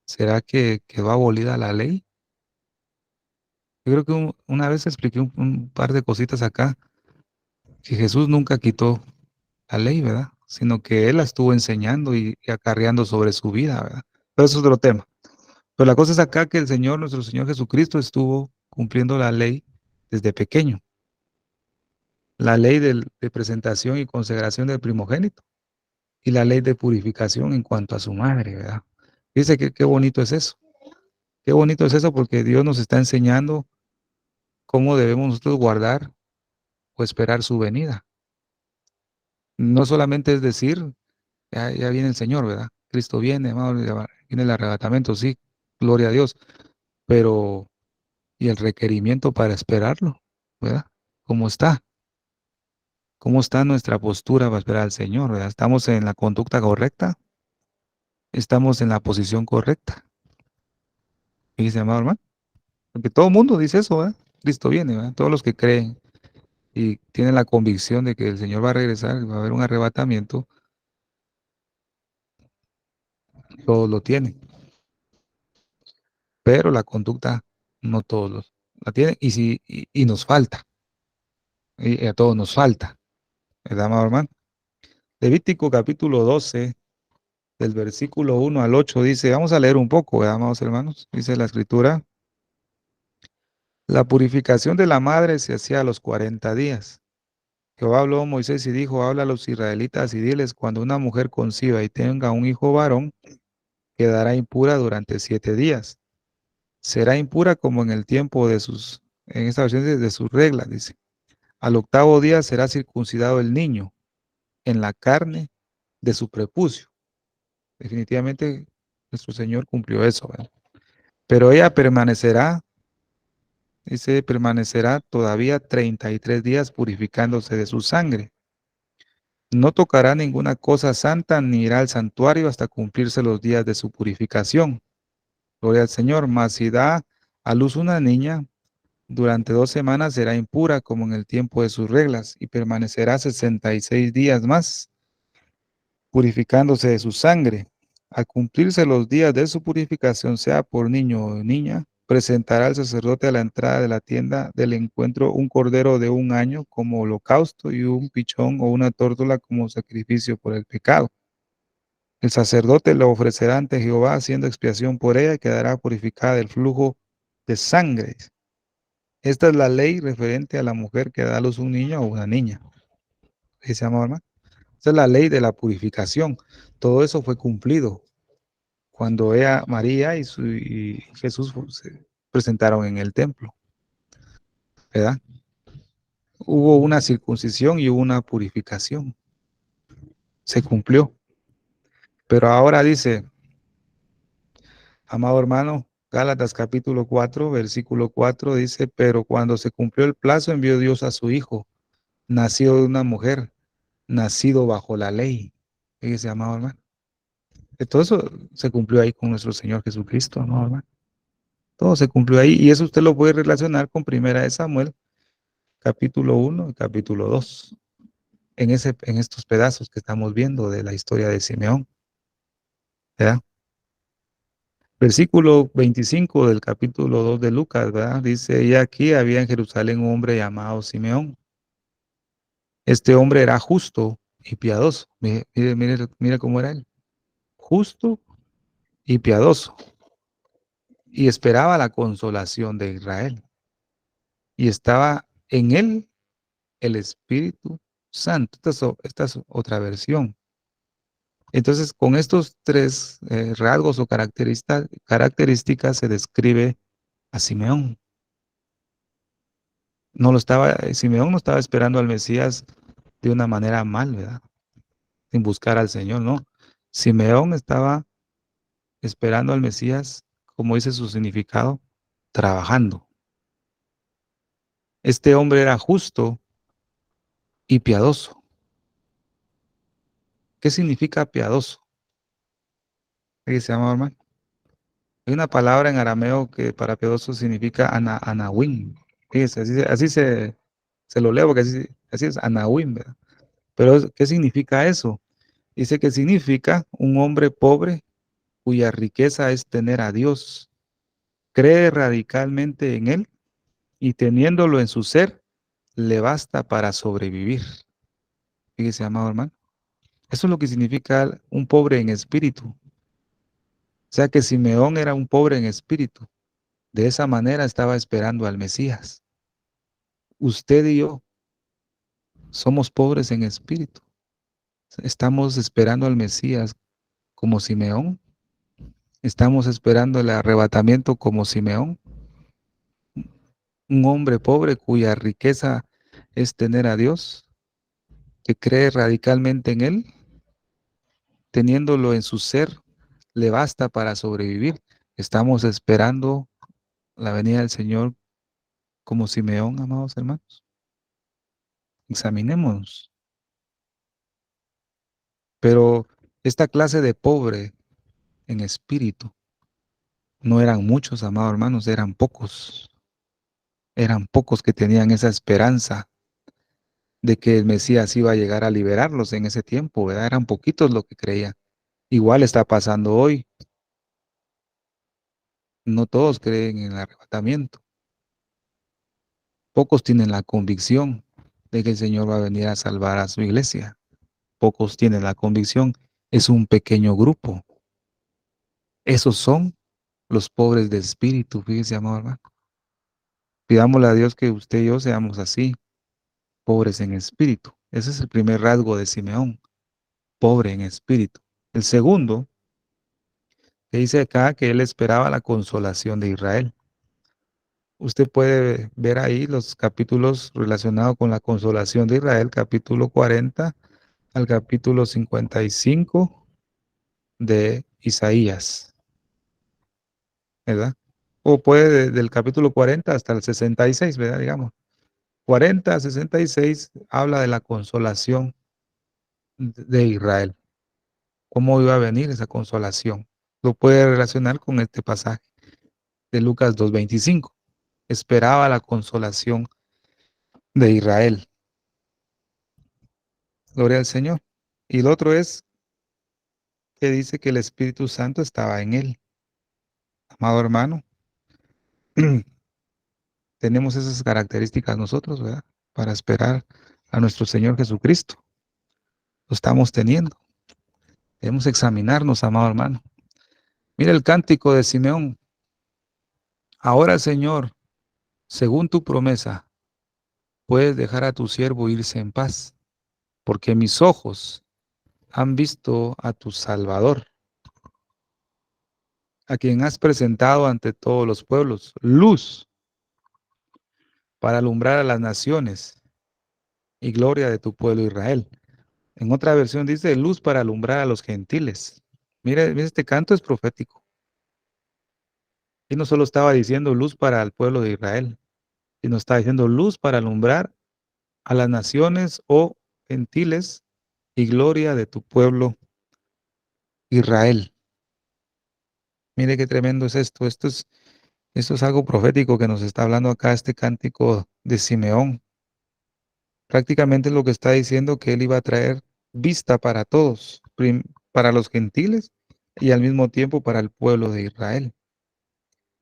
¿Será que quedó abolida la ley? Yo creo que una vez expliqué un par de cositas acá, que Jesús nunca quitó la ley, ¿verdad? Sino que Él la estuvo enseñando y acarreando sobre su vida, ¿verdad? Pero eso es otro tema. Pero la cosa es acá que el Señor, nuestro Señor Jesucristo, estuvo cumpliendo la ley desde pequeño. La ley de presentación y consagración del primogénito y la ley de purificación en cuanto a su madre, ¿verdad? Dice que qué bonito es eso. Qué bonito es eso porque Dios nos está enseñando cómo debemos nosotros guardar o esperar su venida. No solamente es decir, ya viene el Señor, ¿verdad? Cristo viene, hermano, ya viene el arrebatamiento, sí, gloria a Dios, pero ¿y el requerimiento para esperarlo? ¿Verdad? ¿Cómo está? ¿Cómo está nuestra postura para esperar al Señor? ¿Verdad? ¿Estamos en la conducta correcta? ¿Estamos en la posición correcta? Dice, amado hermano, porque todo el mundo dice eso, ¿verdad? Cristo viene, ¿verdad? Todos los que creen y tienen la convicción de que el Señor va a regresar, va a haber un arrebatamiento, todos lo tienen, pero la conducta no todos la tienen y nos falta, y a todos nos falta, ¿verdad, amado hermano? Levítico capítulo 12, del versículo 1 al 8 dice, vamos a leer un poco, ¿verdad, amados hermanos? Dice la escritura, la purificación de la madre se hacía a los 40 días. Jehová habló a Moisés y dijo, habla a los israelitas y diles, cuando una mujer conciba y tenga un hijo varón, quedará impura durante 7 días. Será impura como en el tiempo en esta versión de sus reglas, dice. Al octavo día será circuncidado el niño en la carne de su prepucio. Definitivamente nuestro Señor cumplió eso, ¿verdad? Pero ella permanecerá, dice, permanecerá todavía 33 días purificándose de su sangre. No tocará ninguna cosa santa ni irá al santuario hasta cumplirse los días de su purificación. Gloria al Señor. Mas si da a luz una niña, durante 2 semanas será impura como en el tiempo de sus reglas y permanecerá 66 días más purificándose de su sangre. Al cumplirse los días de su purificación, sea por niño o niña, presentará al sacerdote a la entrada de la tienda del encuentro un cordero de 1 año como holocausto y un pichón o una tórtola como sacrificio por el pecado. El sacerdote lo ofrecerá ante Jehová haciendo expiación por ella y quedará purificada del flujo de sangre. Esta es la ley referente a la mujer que da a luz un niño o una niña. ¿Sí se llama, hermano? Esta es la ley de la purificación. Todo eso fue cumplido cuando María y Jesús se presentaron en el templo, ¿verdad? Hubo una circuncisión y hubo una purificación. Se cumplió. Pero ahora dice, amado hermano, Gálatas capítulo 4, versículo 4 dice, pero cuando se cumplió el plazo envió Dios a su Hijo, nacido de una mujer, nacido bajo la ley. Fíjese, amado hermano. Todo eso se cumplió ahí con nuestro Señor Jesucristo, amado hermano. Todo se cumplió ahí y eso usted lo puede relacionar con Primera de Samuel, capítulo 1 y capítulo 2, en estos pedazos que estamos viendo de la historia de Simeón, ¿verdad? Versículo 25 del capítulo 2 de Lucas, ¿verdad? Dice, y aquí había en Jerusalén un hombre llamado Simeón. Este hombre era justo y piadoso. Mire, mire, mire, mire cómo era él. Justo y piadoso. Y esperaba la consolación de Israel. Y estaba en él el Espíritu Santo. Esta es otra versión. Entonces, con estos tres rasgos o características se describe a Simeón. Simeón no estaba esperando al Mesías de una manera mal, ¿verdad? sin buscar al Señor, no. Simeón estaba esperando al Mesías, como dice su significado, trabajando. Este hombre era justo y piadoso. ¿Qué significa piadoso? ¿Qué se llama, hermano? Hay una palabra en arameo que para piadoso significa anawim. Fíjese, se lo leo porque así es anawim, ¿verdad? Pero ¿qué significa eso? Dice que significa un hombre pobre cuya riqueza es tener a Dios, cree radicalmente en Él y teniéndolo en su ser, le basta para sobrevivir. Fíjese, amado hermano. Eso es lo que significa un pobre en espíritu. O sea que Simeón era un pobre en espíritu. De esa manera estaba esperando al Mesías. Usted y yo somos pobres en espíritu. Estamos esperando al Mesías como Simeón. Estamos esperando el arrebatamiento como Simeón. Un hombre pobre cuya riqueza es tener a Dios, que cree radicalmente en Él, teniéndolo en su ser, le basta para sobrevivir. Estamos esperando la venida del Señor como Simeón, amados hermanos. Examinémonos. Pero esta clase de pobre en espíritu no eran muchos, amados hermanos, eran pocos. Eran pocos que tenían esa esperanza de que el Mesías iba a llegar a liberarlos en ese tiempo, ¿verdad? Eran poquitos los que creían. Igual está pasando hoy. No todos creen en el arrebatamiento. Pocos tienen la convicción de que el Señor va a venir a salvar a su iglesia. Pocos tienen la convicción. Es un pequeño grupo. Esos son los pobres de espíritu, fíjese, amado hermano. Pidámosle a Dios que usted y yo seamos así, pobres en espíritu. Ese es el primer rasgo de Simeón, pobre en espíritu. El segundo, que dice acá que él esperaba la consolación de Israel. Usted puede ver ahí los capítulos relacionados con la consolación de Israel, capítulo 40 al capítulo 55 de Isaías, ¿verdad? O puede del capítulo 40 hasta el 66, ¿verdad? Digamos. 40 a 66 habla de la consolación de Israel. ¿Cómo iba a venir esa consolación? Lo puede relacionar con este pasaje de Lucas 2:25. Esperaba la consolación de Israel. Gloria al Señor. Y el otro es que dice que el Espíritu Santo estaba en él. Amado hermano, tenemos esas características nosotros, ¿verdad? Para esperar a nuestro Señor Jesucristo. Lo estamos teniendo. Debemos examinarnos, amado hermano. Mira el cántico de Simeón. Ahora, Señor, según tu promesa, puedes dejar a tu siervo irse en paz, porque mis ojos han visto a tu Salvador, a quien has presentado ante todos los pueblos, luz para alumbrar a las naciones y gloria de tu pueblo Israel. En otra versión dice luz para alumbrar a los gentiles. Mire, este canto es profético. Y no solo estaba diciendo luz para el pueblo de Israel, sino está diciendo luz para alumbrar a las naciones o gentiles y gloria de tu pueblo Israel. Mire qué tremendo es esto. Esto es algo profético que nos está hablando acá este cántico de Simeón. Prácticamente lo que está diciendo que él iba a traer vista para todos, para los gentiles y al mismo tiempo para el pueblo de Israel.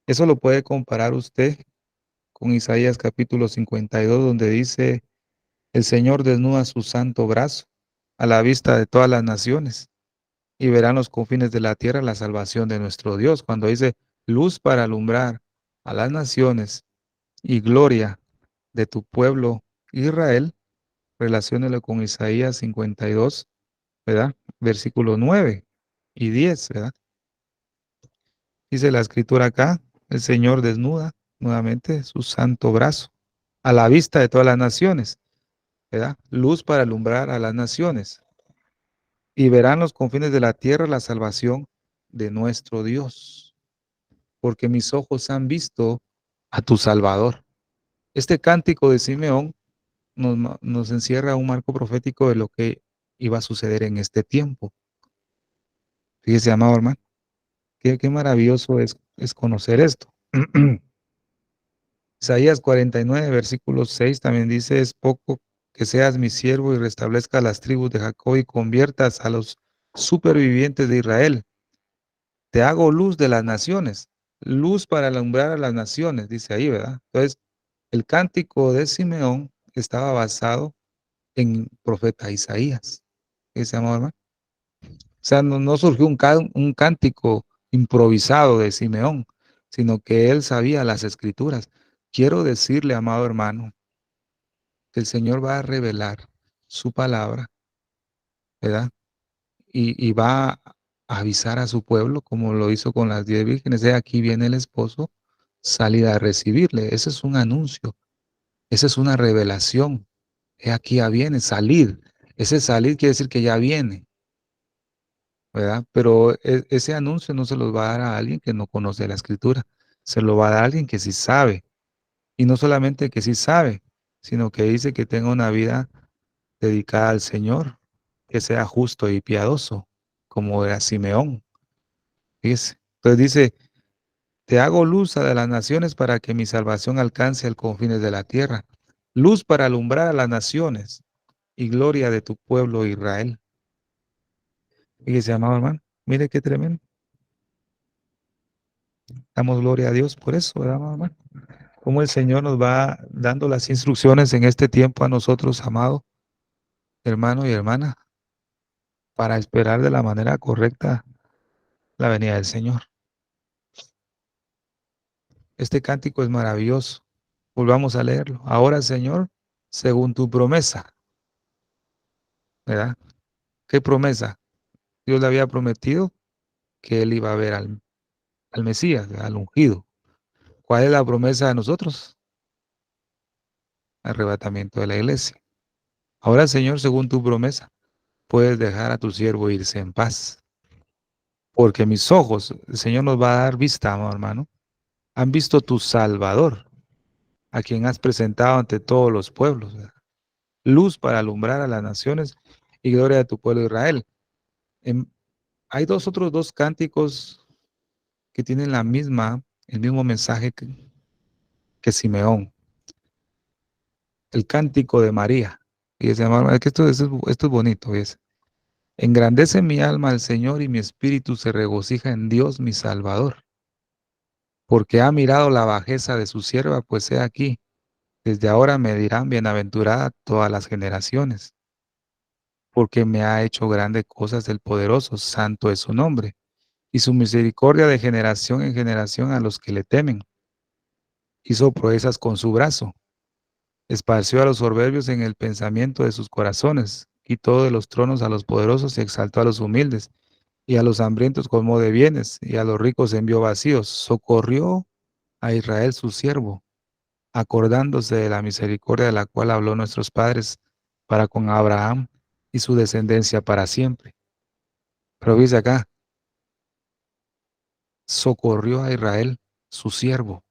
Eso lo puede comparar usted con Isaías capítulo 52, donde dice, el Señor desnuda su santo brazo a la vista de todas las naciones y verán los confines de la tierra la salvación de nuestro Dios. Cuando dice luz para alumbrar a las naciones y gloria de tu pueblo Israel, relaciónelo con Isaías 52, ¿verdad? Versículo 9 y 10, ¿verdad? Dice la escritura acá, el Señor desnuda nuevamente su santo brazo a la vista de todas las naciones, ¿verdad? Luz para alumbrar a las naciones. y verán los confines de la tierra la salvación de nuestro Dios, porque mis ojos han visto a tu Salvador. Este cántico de Simeón nos encierra un marco profético de lo que iba a suceder en este tiempo. Fíjese, amado hermano, qué maravilloso es conocer esto. Isaías 49, versículo 6 también dice, es poco que seas mi siervo y restablezca las tribus de Jacob y conviertas a los supervivientes de Israel. Te hago luz de las naciones, luz para alumbrar a las naciones, dice ahí, ¿verdad? Entonces, el cántico de Simeón estaba basado en profeta Isaías. ¿Qué se llama, hermano? O sea, no surgió un cántico improvisado de Simeón, sino que él sabía las escrituras. Quiero decirle, amado hermano, que el Señor va a revelar su palabra, ¿verdad? Y va a avisar a su pueblo, como lo hizo con las 10 vírgenes, de aquí viene el esposo, salid a recibirle. Ese es un anuncio, esa es una revelación. He aquí ya viene, salid. Ese salid quiere decir que ya viene, ¿verdad? Pero ese anuncio no se los va a dar a alguien que no conoce la escritura, se lo va a dar a alguien que sí sabe. Y no solamente que sí sabe, sino que dice que tenga una vida dedicada al Señor, que sea justo y piadoso, como era Simeón. Fíjese. Entonces dice, te hago luz de las naciones para que mi salvación alcance al confines de la tierra, luz para alumbrar a las naciones y gloria de tu pueblo Israel. Fíjese, amado hermano, mire qué tremendo. Damos gloria a Dios por eso, ¿verdad, amado hermano? Cómo el Señor nos va dando las instrucciones en este tiempo a nosotros, amado hermano y hermana, para esperar de la manera correcta la venida del Señor. Este cántico es maravilloso. Volvamos a leerlo. Ahora, Señor, según tu promesa, ¿verdad? ¿Qué promesa? Dios le había prometido que él iba a ver al Mesías, al ungido. ¿Cuál es la promesa de nosotros? Arrebatamiento de la iglesia. Ahora, Señor, según tu promesa, puedes dejar a tu siervo irse en paz. Porque mis ojos, el Señor nos va a dar vista, amado hermano, han visto tu Salvador, a quien has presentado ante todos los pueblos, ¿verdad? Luz para alumbrar a las naciones y gloria de tu pueblo Israel. En- Hay otros dos cánticos que tienen el mismo mensaje que Simeón. El cántico de María. Y se llama, es que esto es bonito, ¿ves? Engrandece mi alma al Señor y mi espíritu se regocija en Dios mi Salvador, porque ha mirado la bajeza de su sierva, pues he aquí, desde ahora me dirán bienaventurada todas las generaciones, porque me ha hecho grandes cosas el poderoso, santo es su nombre, y su misericordia de generación en generación a los que le temen. Hizo proezas con su brazo, esparció a los soberbios en el pensamiento de sus corazones, quitó de los tronos a los poderosos y exaltó a los humildes, y a los hambrientos colmó de bienes, y a los ricos envió vacíos, socorrió a Israel su siervo, acordándose de la misericordia de la cual habló nuestros padres para con Abraham y su descendencia para siempre. Pero dice acá, socorrió a Israel su siervo,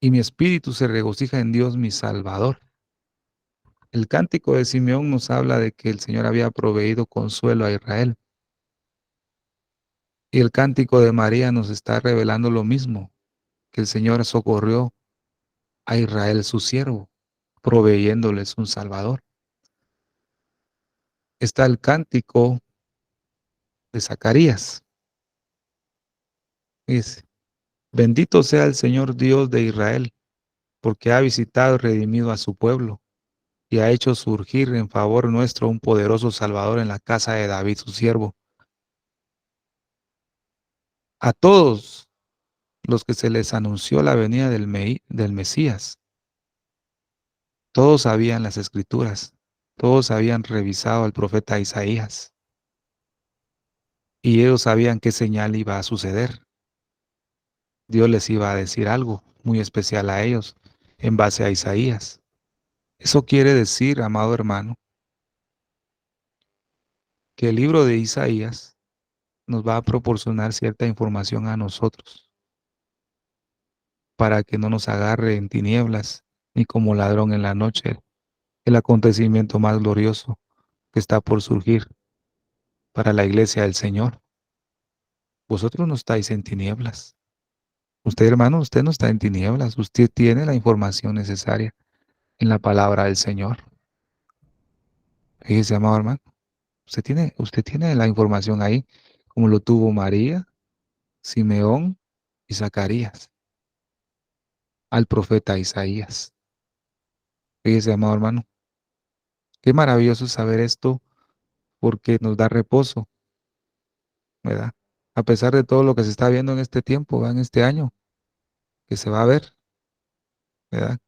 y mi espíritu se regocija en Dios mi Salvador. El cántico de Simeón nos habla de que el Señor había proveído consuelo a Israel. Y el cántico de María nos está revelando lo mismo, que el Señor socorrió a Israel su siervo, proveyéndoles un Salvador. Está el cántico de Zacarías. Dice, bendito sea el Señor Dios de Israel, porque ha visitado y redimido a su pueblo, y ha hecho surgir en favor nuestro un poderoso Salvador en la casa de David su siervo. A todos los que se les anunció la venida del Mesías, todos sabían las escrituras, todos habían revisado al profeta Isaías, y ellos sabían qué señal iba a suceder. Dios les iba a decir algo muy especial a ellos en base a Isaías. Eso quiere decir, amado hermano, que el libro de Isaías nos va a proporcionar cierta información a nosotros para que no nos agarre en tinieblas ni como ladrón en la noche el acontecimiento más glorioso que está por surgir para la iglesia del Señor. Vosotros no estáis en tinieblas. Usted, hermano, usted no está en tinieblas. Usted tiene la información necesaria en la palabra del Señor. Fíjese, amado hermano, usted tiene la información ahí, como lo tuvo María, Simeón y Zacarías, al profeta Isaías. Fíjese, amado hermano, qué maravilloso saber esto porque nos da reposo, ¿verdad? A pesar de todo lo que se está viendo en este tiempo, ¿verdad? En este año, que se va a ver, ¿verdad?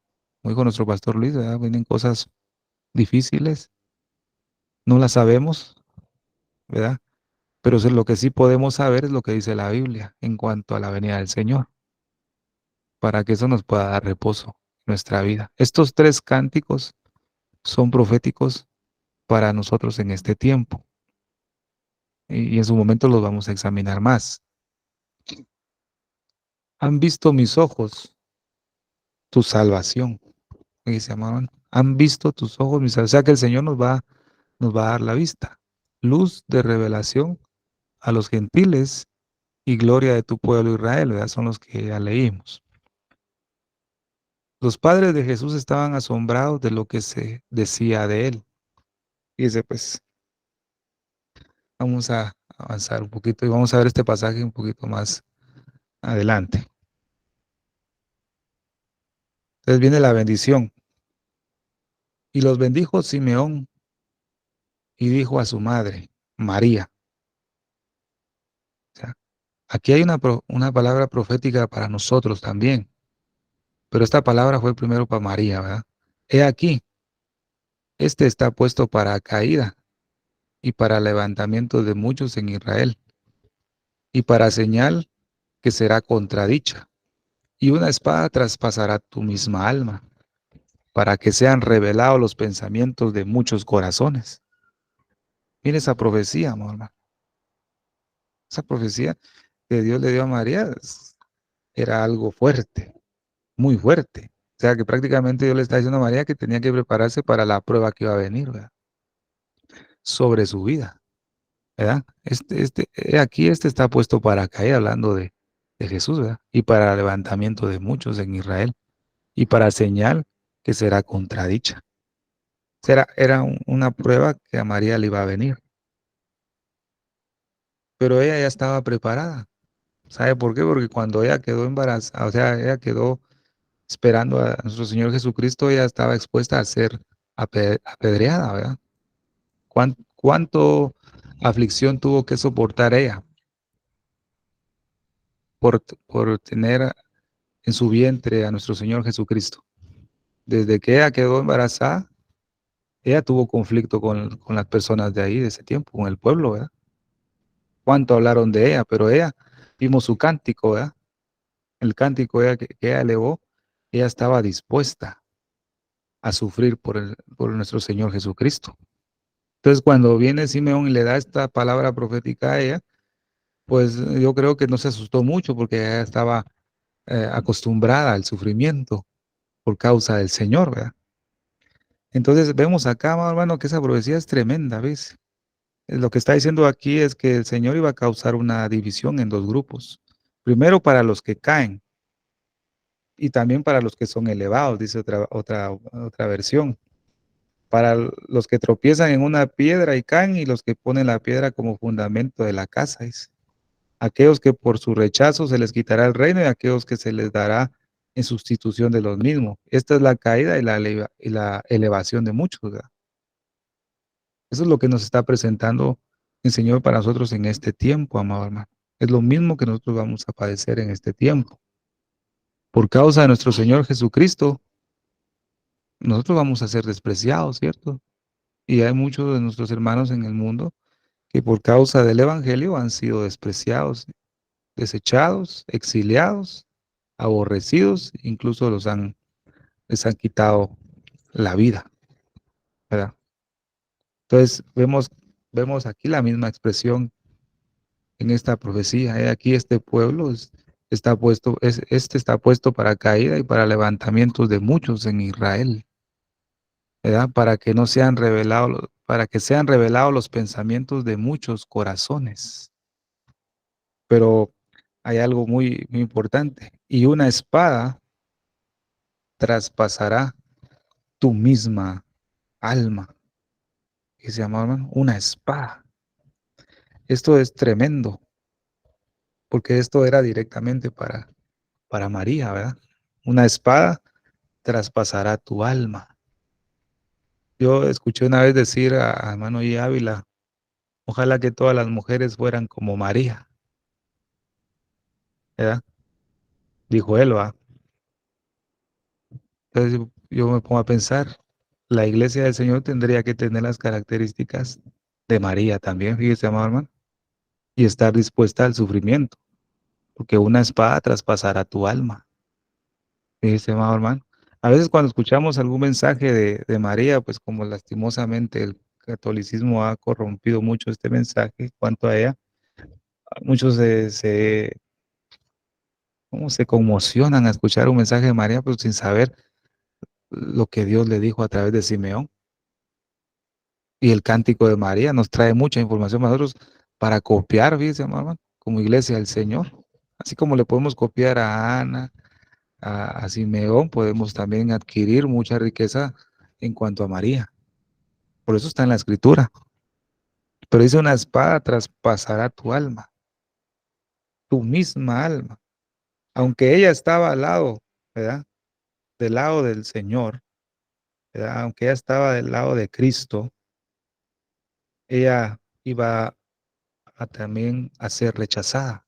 Como dijo nuestro pastor Luis, ¿verdad? Vienen cosas difíciles, no las sabemos, ¿verdad? Pero lo que sí podemos saber es lo que dice la Biblia en cuanto a la venida del Señor, para que eso nos pueda dar reposo en nuestra vida. Estos tres cánticos son proféticos para nosotros en este tiempo y en su momento los vamos a examinar más. Han visto mis ojos tu salvación. Y se llamaban, han visto tus ojos mis salvación. O sea que el Señor nos va a dar la vista. Luz de revelación a los gentiles y gloria de tu pueblo Israel, ¿verdad? Son los que ya leímos. Los padres de Jesús estaban asombrados de lo que se decía de él. Fíjese, pues, vamos a avanzar un poquito y vamos a ver este pasaje un poquito más adelante. Entonces viene la bendición. Y los bendijo Simeón y dijo a su madre, María. O sea, aquí hay una palabra profética para nosotros también, pero esta palabra fue primero para María, ¿verdad? He aquí, este está puesto para caída y para levantamiento de muchos en Israel, y para señal que será contradicha, y una espada traspasará tu misma alma, para que sean revelados los pensamientos de muchos corazones. Mira esa profecía, amor, hermano. Esa profecía que Dios le dio a María era algo fuerte, muy fuerte. O sea que prácticamente Dios le está diciendo a María que tenía que prepararse para la prueba que iba a venir, ¿verdad? Sobre su vida, ¿verdad? Aquí está puesto para caer, hablando de Jesús, ¿verdad? Y para levantamiento de muchos en Israel, y para señal que será contradicha. Era una prueba que a María le iba a venir, pero ella ya estaba preparada. ¿Sabe por qué? Porque cuando ella quedó embarazada, o sea, ella quedó esperando a nuestro Señor Jesucristo, ella estaba expuesta a ser apedreada, ¿verdad? ¿Cuánto aflicción tuvo que soportar ella por tener en su vientre a nuestro Señor Jesucristo? Desde que ella quedó embarazada, ella tuvo conflicto con las personas de ahí, de ese tiempo, con el pueblo, ¿verdad? Cuánto hablaron de ella, pero ella, vimos su cántico, ¿verdad? El cántico que ella elevó, ella estaba dispuesta a sufrir por nuestro Señor Jesucristo. Entonces, cuando viene Simeón y le da esta palabra profética a ella, pues yo creo que no se asustó mucho porque ella estaba acostumbrada al sufrimiento por causa del Señor, ¿verdad? Entonces vemos acá, hermano, que esa profecía es tremenda, ¿ves? Lo que está diciendo aquí es que el Señor iba a causar una división en dos grupos. Primero para los que caen y también para los que son elevados, dice otra versión. Para los que tropiezan en una piedra y caen y los que ponen la piedra como fundamento de la casa. Dice. Aquellos que por su rechazo se les quitará el reino y aquellos que se les dará en sustitución de los mismos. Esta es la caída y la elevación de muchos. ¿Verdad? Eso es lo que nos está presentando el Señor para nosotros en este tiempo, amado hermano. Es lo mismo que nosotros vamos a padecer en este tiempo. Por causa de nuestro Señor Jesucristo, nosotros vamos a ser despreciados, ¿cierto? Y hay muchos de nuestros hermanos en el mundo que por causa del Evangelio han sido despreciados, desechados, exiliados, aborrecidos, incluso les han quitado la vida, ¿verdad? Entonces vemos vemos aquí la misma expresión en esta profecía. Aquí este pueblo está puesto, este está puesto para caída y para levantamientos de muchos en Israel, ¿verdad? Para que no sean revelados, para que sean revelados los pensamientos de muchos corazones. Pero hay algo muy, muy importante. Y una espada traspasará tu misma alma. Y se llama, hermano, una espada. Esto es tremendo, porque esto era directamente para María, ¿verdad? Una espada traspasará tu alma. Yo escuché una vez decir a hermano y Ávila, ojalá que todas las mujeres fueran como María, ¿verdad? Dijo él, ¿va? Entonces yo me pongo a pensar, la iglesia del Señor tendría que tener las características de María también, fíjese, amado hermano, y estar dispuesta al sufrimiento, porque una espada traspasará tu alma, fíjese, amado hermano. A veces cuando escuchamos algún mensaje de María, pues como lastimosamente el catolicismo ha corrompido mucho este mensaje en cuanto a ella, muchos ¿cómo se conmocionan a escuchar un mensaje de María, pues sin saber lo que Dios le dijo a través de Simeón. Y el cántico de María nos trae mucha información para nosotros para copiar, fíjense, hermano, como iglesia del Señor. Así como le podemos copiar a Ana, a Simeón, podemos también adquirir mucha riqueza en cuanto a María. Por eso está en la escritura. Pero dice una espada traspasará tu alma, tu misma alma. Aunque ella estaba al lado, ¿verdad? Del lado del Señor, ¿verdad? Aunque ella estaba del lado de Cristo, ella iba a también a ser rechazada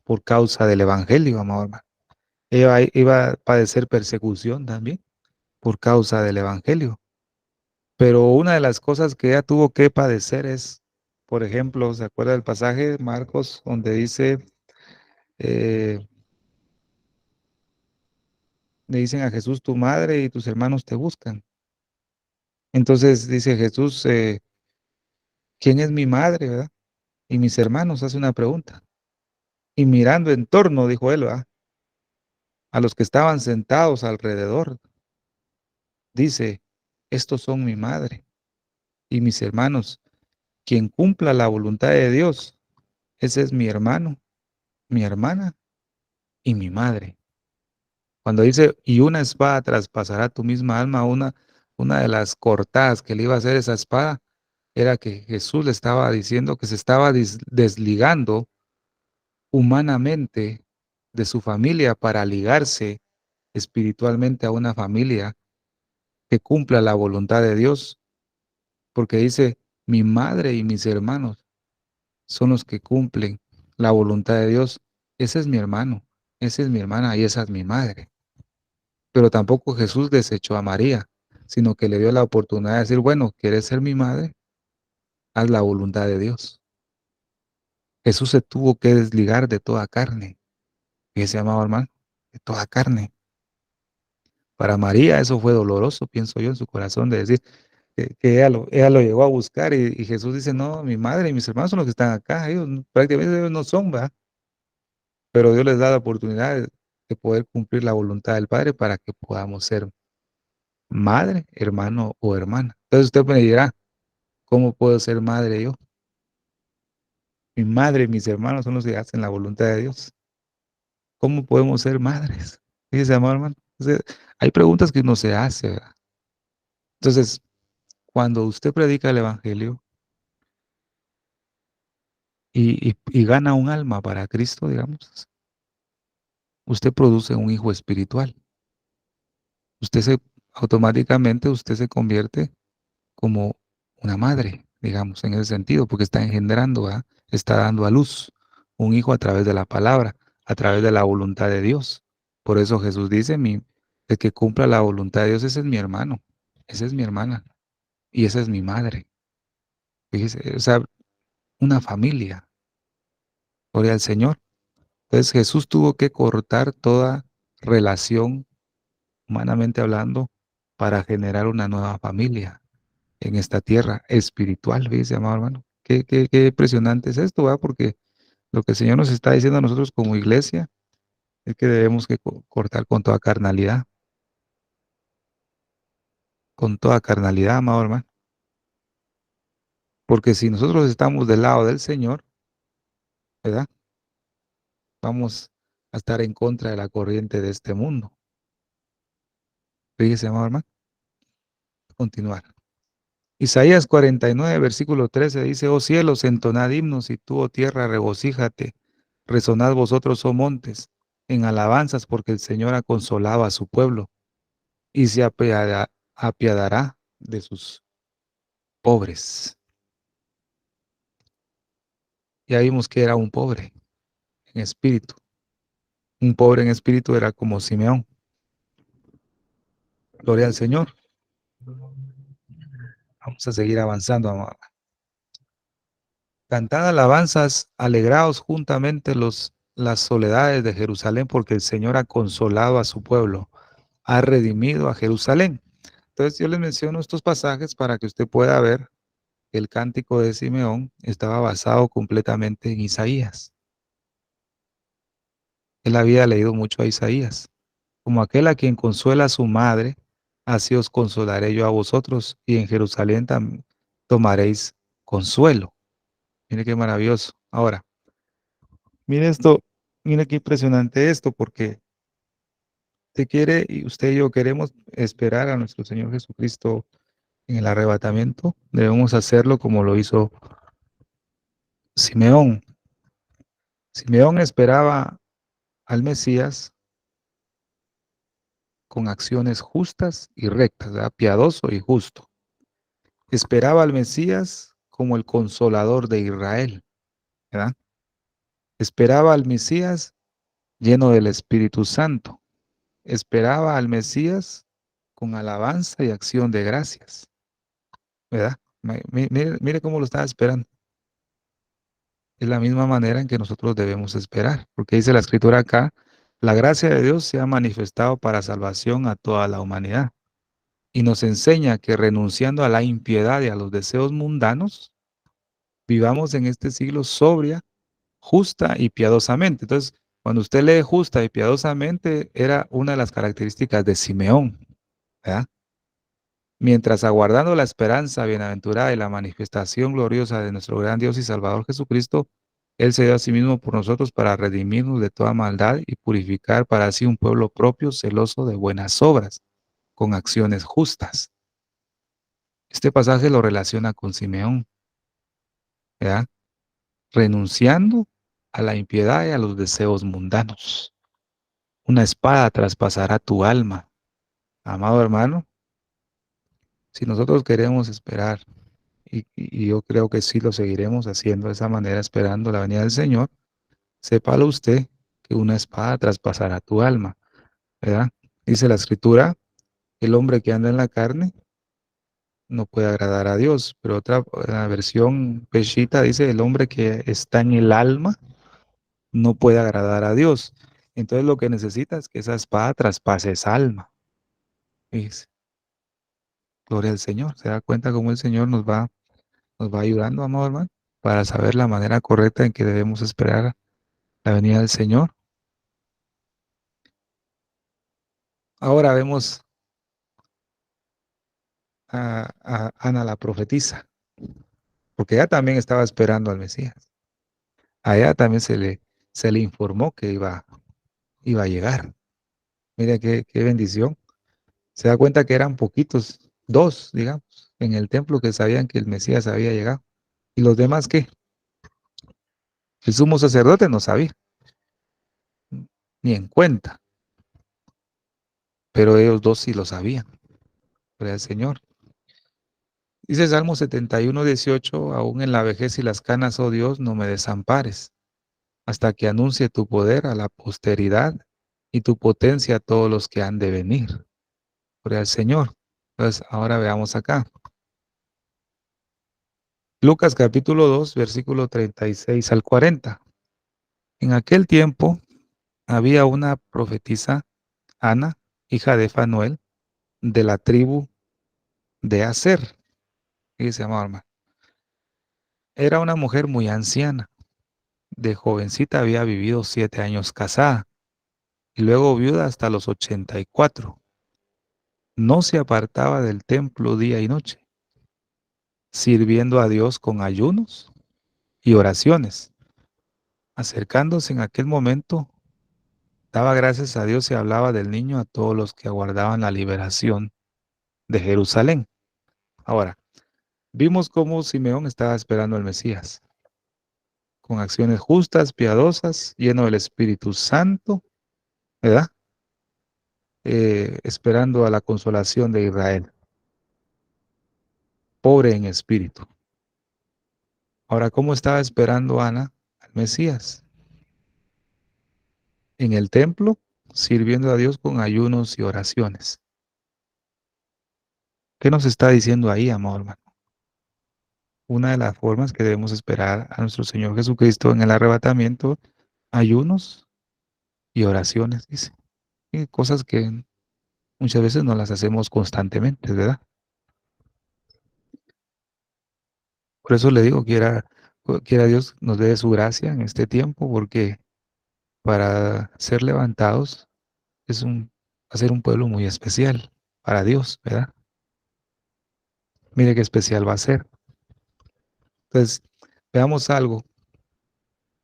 por causa del evangelio, amado hermano. Ella iba a padecer persecución también por causa del evangelio. Pero una de las cosas que ella tuvo que padecer es, por ejemplo, ¿se acuerda del pasaje de Marcos donde dice, eh, le dicen a Jesús, tu madre y tus hermanos te buscan? Entonces dice Jesús, ¿quién es mi madre, verdad? Y mis hermanos, hace una pregunta. Y mirando en torno, dijo él, ¿verdad? A los que estaban sentados alrededor, dice, estos son mi madre y mis hermanos. Quien cumpla la voluntad de Dios, ese es mi hermano, mi hermana y mi madre. Cuando dice, y una espada traspasará tu misma alma, una de las cortadas que le iba a hacer esa espada era que Jesús le estaba diciendo que se estaba desligando humanamente de su familia para ligarse espiritualmente a una familia que cumpla la voluntad de Dios, porque dice, mi madre y mis hermanos son los que cumplen la voluntad de Dios. Ese es mi hermano, esa es mi hermana y esa es mi madre. Pero tampoco Jesús desechó a María, sino que le dio la oportunidad de decir, bueno, ¿quieres ser mi madre? Haz la voluntad de Dios. Jesús se tuvo que desligar de toda carne. ¿Qué se llamaba, hermano? De toda carne. Para María eso fue doloroso, pienso yo, en su corazón, de decir que ella lo llegó a buscar y Jesús dice, no, mi madre y mis hermanos son los que están acá, ellos prácticamente ellos no son, ¿va? Pero Dios les da la oportunidad de poder cumplir la voluntad del Padre para que podamos ser madre, hermano o hermana. Entonces usted me dirá, ¿cómo puedo ser madre yo? Mi madre y mis hermanos son los que hacen la voluntad de Dios. ¿Cómo podemos ser madres? Fíjese, amado hermano. Entonces, hay preguntas que uno se hace, ¿verdad? Entonces, cuando usted predica el Evangelio y gana un alma para Cristo, digamos, usted produce un hijo espiritual. Usted se, automáticamente usted se convierte como una madre, digamos, en ese sentido, porque está engendrando, ¿verdad? Está dando a luz un hijo a través de la palabra, a través de la voluntad de Dios. Por eso Jesús dice, el que cumpla la voluntad de Dios, ese es mi hermano, esa es mi hermana y esa es mi madre. Fíjese, o sea, una familia, gloria al Señor. Entonces Jesús tuvo que cortar toda relación, humanamente hablando, para generar una nueva familia. en esta tierra espiritual, dice, amado hermano. Qué impresionante es esto, ¿verdad? Porque lo que el Señor nos está diciendo a nosotros como iglesia es que debemos que cortar con toda carnalidad, amado hermano. Porque si nosotros estamos del lado del Señor, ¿verdad? Vamos a estar en contra de la corriente de este mundo. Fíjese, amado hermano. Continuar. Isaías 49, versículo 13 dice, oh cielos, entonad himnos, y tú, oh tierra, regocíjate. Resonad vosotros, oh montes, en alabanzas, porque el Señor ha consolado a su pueblo y se apiadará de sus pobres. Ya vimos que era un pobre en espíritu. Un pobre en espíritu era como Simeón. Gloria al Señor. Vamos a seguir avanzando, amado. Cantad alabanzas, alegraos juntamente las soledades de Jerusalén, porque el Señor ha consolado a su pueblo, ha redimido a Jerusalén. Entonces yo les menciono estos pasajes para que usted pueda ver que el cántico de Simeón estaba basado completamente en Isaías. Él había leído mucho a Isaías. Como aquel a quien consuela a su madre, así os consolaré yo a vosotros, y en Jerusalén tomaréis consuelo. Mire qué maravilloso. Ahora, mire esto, mire qué impresionante esto, porque usted quiere y usted y yo queremos esperar a nuestro Señor Jesucristo en el arrebatamiento. Debemos hacerlo como lo hizo Simeón. Simeón esperaba al Mesías con acciones justas y rectas, ¿verdad? Piadoso y justo. Esperaba al Mesías como el consolador de Israel, ¿verdad? Esperaba al Mesías lleno del Espíritu Santo. Esperaba al Mesías con alabanza y acción de gracias, ¿verdad? Mire cómo lo estaba esperando. Es la misma manera en que nosotros debemos esperar, porque dice la Escritura acá, la gracia de Dios se ha manifestado para salvación a toda la humanidad y nos enseña que renunciando a la impiedad y a los deseos mundanos, vivamos en este siglo sobria, justa y piadosamente. Entonces, cuando usted lee justa y piadosamente, era una de las características de Simeón, ¿verdad? Mientras aguardando la esperanza bienaventurada y la manifestación gloriosa de nuestro gran Dios y Salvador Jesucristo, Él se dio a sí mismo por nosotros para redimirnos de toda maldad y purificar para sí un pueblo propio, celoso de buenas obras, con acciones justas. Este pasaje lo relaciona con Simeón, ¿verdad? Renunciando a la impiedad y a los deseos mundanos. Una espada traspasará tu alma. Amado hermano, si nosotros queremos esperar, y yo creo que sí lo seguiremos haciendo de esa manera, esperando la venida del Señor, sépalo usted que una espada traspasará tu alma, ¿verdad? Dice la Escritura, el hombre que anda en la carne no puede agradar a Dios, pero otra la versión Peshita dice, el hombre que está en el alma no puede agradar a Dios. Entonces lo que necesita es que esa espada traspase esa alma. Fíjese, gloria al Señor. ¿Se da cuenta cómo el Señor nos va ayudando, amado hermano, para saber la manera correcta en que debemos esperar la venida del Señor? Ahora vemos a Ana la profetisa, porque ella también estaba esperando al Mesías. A ella también se le informó que iba a llegar. Mira qué bendición. Se da cuenta que eran poquitos, dos, digamos, en el templo que sabían que el Mesías había llegado. ¿Y los demás qué? El sumo sacerdote no sabía, ni en cuenta, pero ellos dos sí lo sabían. Gloria al Señor. Dice Salmo 71:18, aún en la vejez y las canas, oh Dios, no me desampares, hasta que anuncie tu poder a la posteridad y tu potencia a todos los que han de venir. Gloria al Señor. Entonces, ahora veamos acá. Lucas capítulo 2, versículo 36 al 40. En aquel tiempo había una profetisa, Ana, hija de Fanuel, de la tribu de Aser. Fíjese, amado hermano. Era una mujer muy anciana. De jovencita había vivido 7 años casada y luego viuda hasta los 84. No se apartaba del templo día y noche, sirviendo a Dios con ayunos y oraciones. Acercándose en aquel momento, daba gracias a Dios y hablaba del niño a todos los que aguardaban la liberación de Jerusalén. Ahora, vimos cómo Simeón estaba esperando al Mesías, con acciones justas, piadosas, lleno del Espíritu Santo, ¿verdad? Esperando a la consolación de Israel, pobre en espíritu. Ahora, ¿cómo estaba esperando Ana al Mesías? En el templo, sirviendo a Dios con ayunos y oraciones. ¿Qué nos está diciendo ahí, amor hermano? Una de las formas que debemos esperar a nuestro Señor Jesucristo en el arrebatamiento, ayunos y oraciones, dice. Y cosas que muchas veces no las hacemos constantemente, ¿verdad? Por eso le digo, quiera Dios nos dé su gracia en este tiempo, porque para ser levantados va a ser un pueblo muy especial para Dios, ¿verdad? Mire qué especial va a ser. Entonces, veamos algo.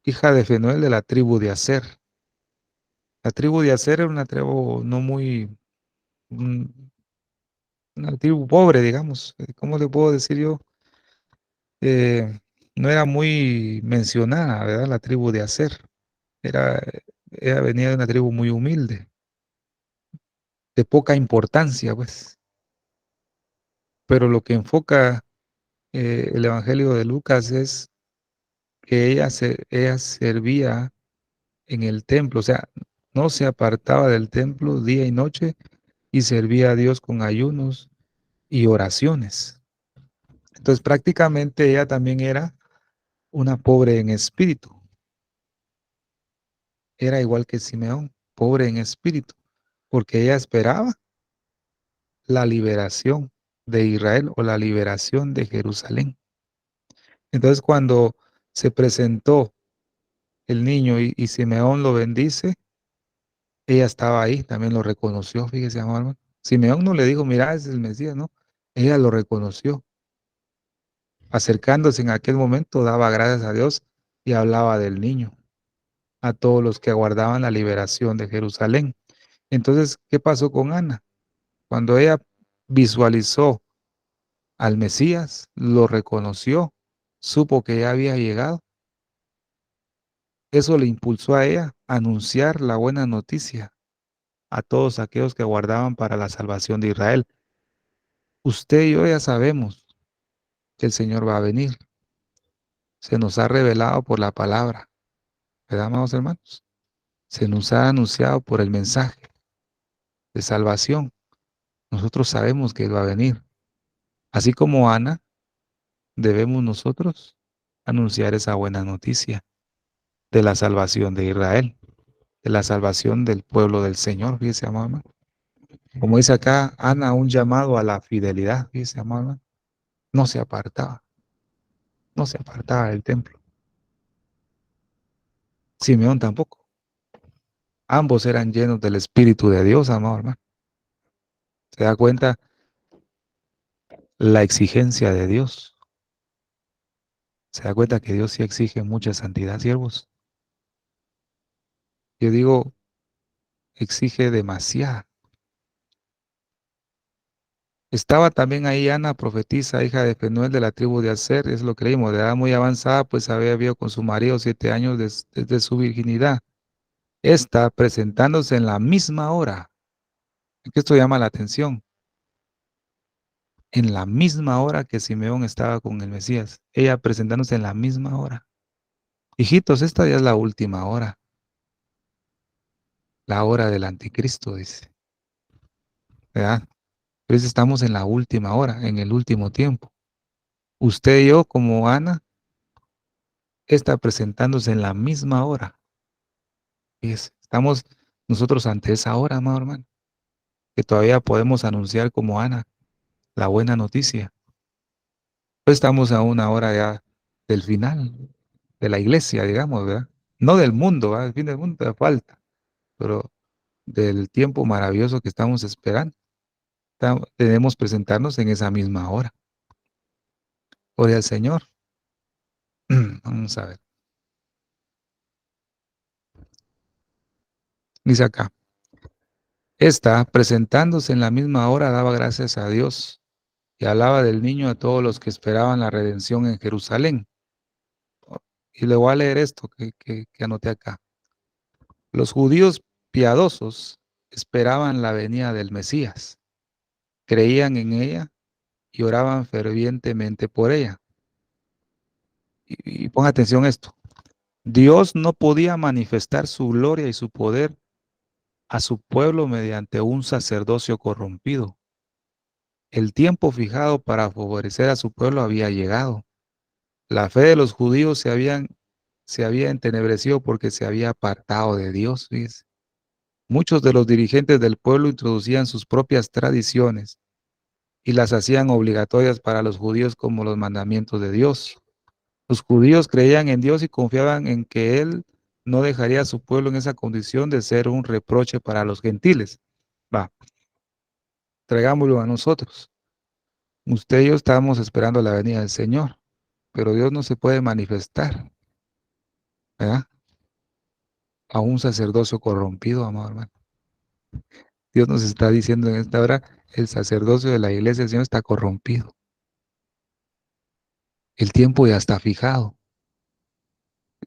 Hija de Fenuel de la tribu de Aser. La tribu de Aser era una tribu no muy, mm, una tribu pobre, digamos. ¿Cómo le puedo decir yo? Eh, no era muy mencionada, ¿verdad? La tribu de Aser. Era, venía de una tribu muy humilde, de poca importancia, pues. Pero lo que enfoca el Evangelio de Lucas es que ella servía en el templo, o sea, no se apartaba del templo día y noche y servía a Dios con ayunos y oraciones. Entonces prácticamente ella también era una pobre en espíritu, era igual que Simeón, pobre en espíritu, porque ella esperaba la liberación de Israel o la liberación de Jerusalén. Entonces cuando se presentó el niño y Simeón lo bendice, ella estaba ahí, también lo reconoció, fíjese, amado hermano. Simeón no le dijo, mira, ese es el Mesías, no. Ella lo reconoció. Acercándose en aquel momento, daba gracias a Dios y hablaba del niño a todos los que aguardaban la liberación de Jerusalén. Entonces, ¿qué pasó con Ana? Cuando ella visualizó al Mesías, lo reconoció, supo que ya había llegado, eso le impulsó a ella a anunciar la buena noticia a todos aquellos que aguardaban para la salvación de Israel. Usted y yo ya sabemos que el Señor va a venir. Se nos ha revelado por la palabra, ¿verdad, amados hermanos? Se nos ha anunciado por el mensaje de salvación. Nosotros sabemos que Él va a venir. Así como Ana, debemos nosotros anunciar esa buena noticia de la salvación de Israel, de la salvación del pueblo del Señor, fíjese, amado hermano. Como dice acá, Ana, un llamado a la fidelidad, fíjese, amado hermano. No se apartaba, no se apartaba del templo. Simeón tampoco. Ambos eran llenos del Espíritu de Dios, amado hermano. ¿Se da cuenta la exigencia de Dios? ¿Se da cuenta que Dios sí exige mucha santidad, siervos? Yo digo, exige demasiado. Estaba también ahí Ana, profetisa, hija de Penuel de la tribu de Aser, es lo que leímos, de edad muy avanzada, pues había vivido con su marido 7 años desde su virginidad. Esta presentándose en la misma hora. Que esto llama la atención. En la misma hora que Simeón estaba con el Mesías. Ella presentándose en la misma hora. Hijitos, esta ya es la última hora. La hora del anticristo, dice. ¿Verdad? Pues estamos en la última hora, en el último tiempo. Usted y yo, como Ana, está presentándose en la misma hora. Estamos nosotros ante esa hora, amado hermano, que todavía podemos anunciar como Ana la buena noticia. Pues estamos a una hora ya del final de la iglesia, digamos, ¿verdad? No del mundo, ¿verdad? El fin del mundo te falta, pero del tiempo maravilloso que estamos esperando. Debemos presentarnos en esa misma hora. Gloria al Señor. Vamos a ver. Dice acá. Esta, presentándose en la misma hora, daba gracias a Dios y hablaba del niño a todos los que esperaban la redención en Jerusalén. Y le voy a leer esto que anoté acá. Los judíos piadosos esperaban la venida del Mesías, creían en ella y oraban fervientemente por ella. Y ponga atención a esto. Dios no podía manifestar su gloria y su poder a su pueblo mediante un sacerdocio corrompido. El tiempo fijado para favorecer a su pueblo había llegado. La fe de los judíos se había entenebrecido porque se había apartado de Dios. Fíjese. Muchos de los dirigentes del pueblo introducían sus propias tradiciones y las hacían obligatorias para los judíos como los mandamientos de Dios. Los judíos creían en Dios y confiaban en que Él no dejaría a su pueblo en esa condición de ser un reproche para los gentiles. Va, traigámoslo a nosotros. Usted y yo estábamos esperando la venida del Señor, pero Dios no se puede manifestar, ¿verdad? A un sacerdocio corrompido, amado hermano. Dios nos está diciendo en esta hora, el sacerdocio de la iglesia del Señor está corrompido. El tiempo ya está fijado.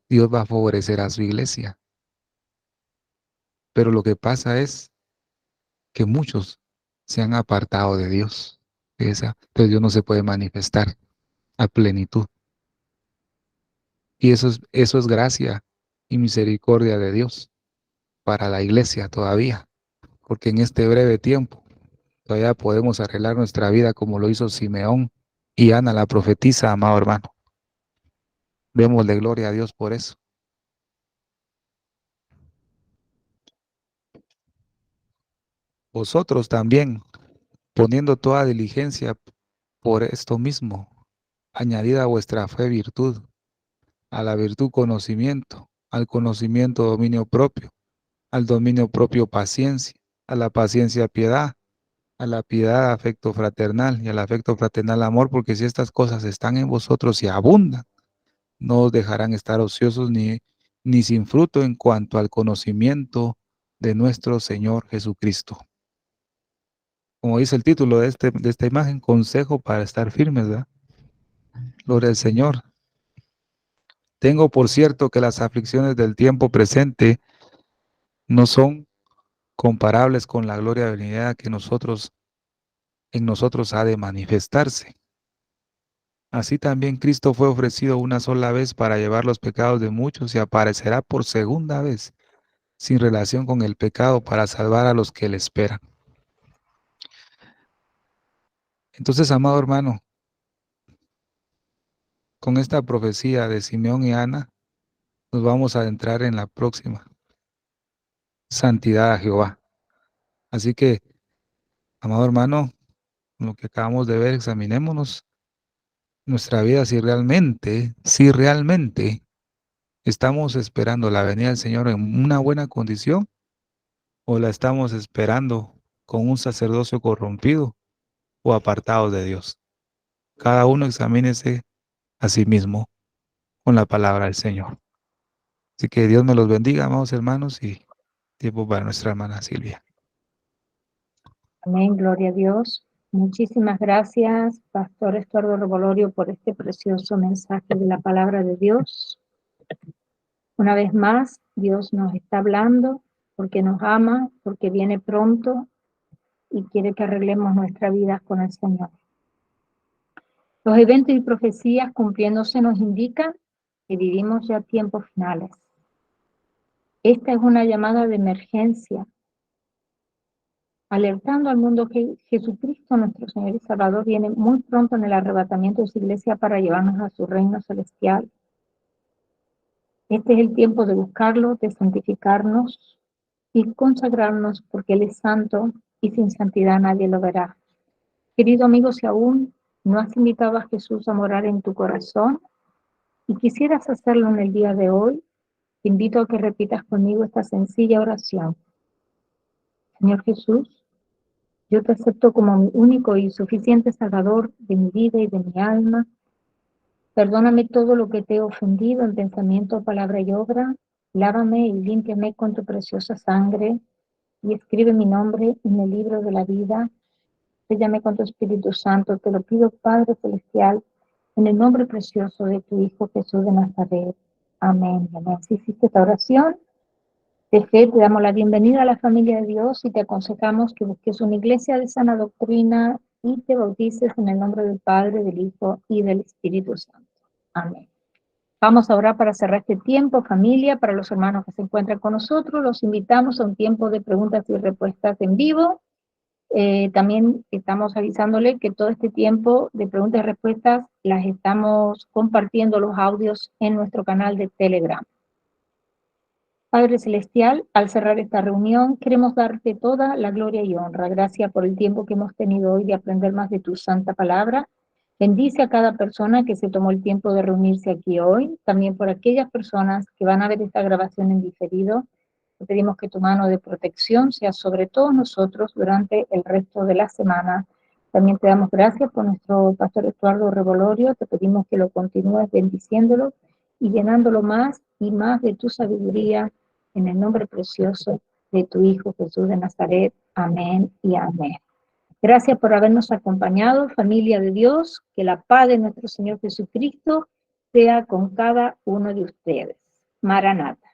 Dios va a favorecer a su iglesia. Pero lo que pasa es que muchos se han apartado de Dios. Entonces Dios no se puede manifestar a plenitud. Y eso es gracia y misericordia de Dios para la iglesia todavía. Porque en este breve tiempo todavía podemos arreglar nuestra vida como lo hizo Simeón y Ana la profetisa, amado hermano. Démosle gloria a Dios por eso. Vosotros también, poniendo toda diligencia por esto mismo, añadid a vuestra fe virtud, a la virtud conocimiento, al conocimiento dominio propio, al dominio propio paciencia, a la paciencia piedad, a la piedad afecto fraternal y al afecto fraternal amor, porque si estas cosas están en vosotros y abundan, no os dejarán estar ociosos ni sin fruto en cuanto al conocimiento de nuestro Señor Jesucristo. Como dice el título de esta imagen, consejo para estar firmes, ¿verdad? Gloria al Señor. Tengo por cierto que las aflicciones del tiempo presente no son comparables con la gloria venidera que en nosotros ha de manifestarse. Así también Cristo fue ofrecido una sola vez para llevar los pecados de muchos y aparecerá por segunda vez sin relación con el pecado para salvar a los que le esperan. Entonces, amado hermano, con esta profecía de Simeón y Ana, nos vamos a adentrar en la próxima, santidad a Jehová. Así que, amado hermano, lo que acabamos de ver, examinémonos nuestra vida si realmente estamos esperando la venida del Señor en una buena condición o la estamos esperando con un sacerdocio corrompido o apartados de Dios. Cada uno examínese a sí mismo con la palabra del Señor. Así que Dios me los bendiga, amados hermanos, y tiempo para nuestra hermana Silvia. Amén, gloria a Dios. Muchísimas gracias, Pastor Estuardo Revolorio, por este precioso mensaje de la palabra de Dios. Una vez más, Dios nos está hablando porque nos ama, porque viene pronto y quiere que arreglemos nuestra vida con el Señor. Los eventos y profecías cumpliéndose nos indican que vivimos ya tiempos finales. Esta es una llamada de emergencia, alertando al mundo que Jesucristo, nuestro Señor y Salvador, viene muy pronto en el arrebatamiento de su iglesia para llevarnos a su reino celestial. Este es el tiempo de buscarlo, de santificarnos y consagrarnos porque Él es santo y sin santidad nadie lo verá. Querido amigo, si aún ¿No has invitado a Jesús a morar en tu corazón y quisieras hacerlo en el día de hoy? Te invito a que repitas conmigo esta sencilla oración. Señor Jesús, yo te acepto como mi único y suficiente Salvador de mi vida y de mi alma. Perdóname todo lo que te he ofendido en pensamiento, palabra y obra. Lávame y límpiame con tu preciosa sangre y escribe mi nombre en el libro de la vida. Séllame con tu Espíritu Santo. Te lo pido, Padre Celestial, en el nombre precioso de tu Hijo Jesús de Nazaret. Amén. Amén. Si hiciste esta oración de fe, te damos la bienvenida a la familia de Dios y te aconsejamos que busques una iglesia de sana doctrina y te bautices en el nombre del Padre, del Hijo y del Espíritu Santo. Amén. Vamos a orar para cerrar este tiempo, familia. Para los hermanos que se encuentran con nosotros, los invitamos a un tiempo de preguntas y respuestas en vivo. También estamos avisándole que todo este tiempo de preguntas y respuestas las estamos compartiendo los audios en nuestro canal de Telegram. Padre Celestial, al cerrar esta reunión, queremos darte toda la gloria y honra. Gracias por el tiempo que hemos tenido hoy de aprender más de tu santa palabra. Bendice a cada persona que se tomó el tiempo de reunirse aquí hoy, también por aquellas personas que van a ver esta grabación en diferido. Te pedimos que tu mano de protección sea sobre todos nosotros durante el resto de la semana. También te damos gracias por nuestro pastor Estuardo Revolorio. Te pedimos que lo continúes bendiciéndolo y llenándolo más y más de tu sabiduría, en el nombre precioso de tu Hijo Jesús de Nazaret. Amén y amén. Gracias por habernos acompañado, familia de Dios. Que la paz de nuestro Señor Jesucristo sea con cada uno de ustedes. Maranata.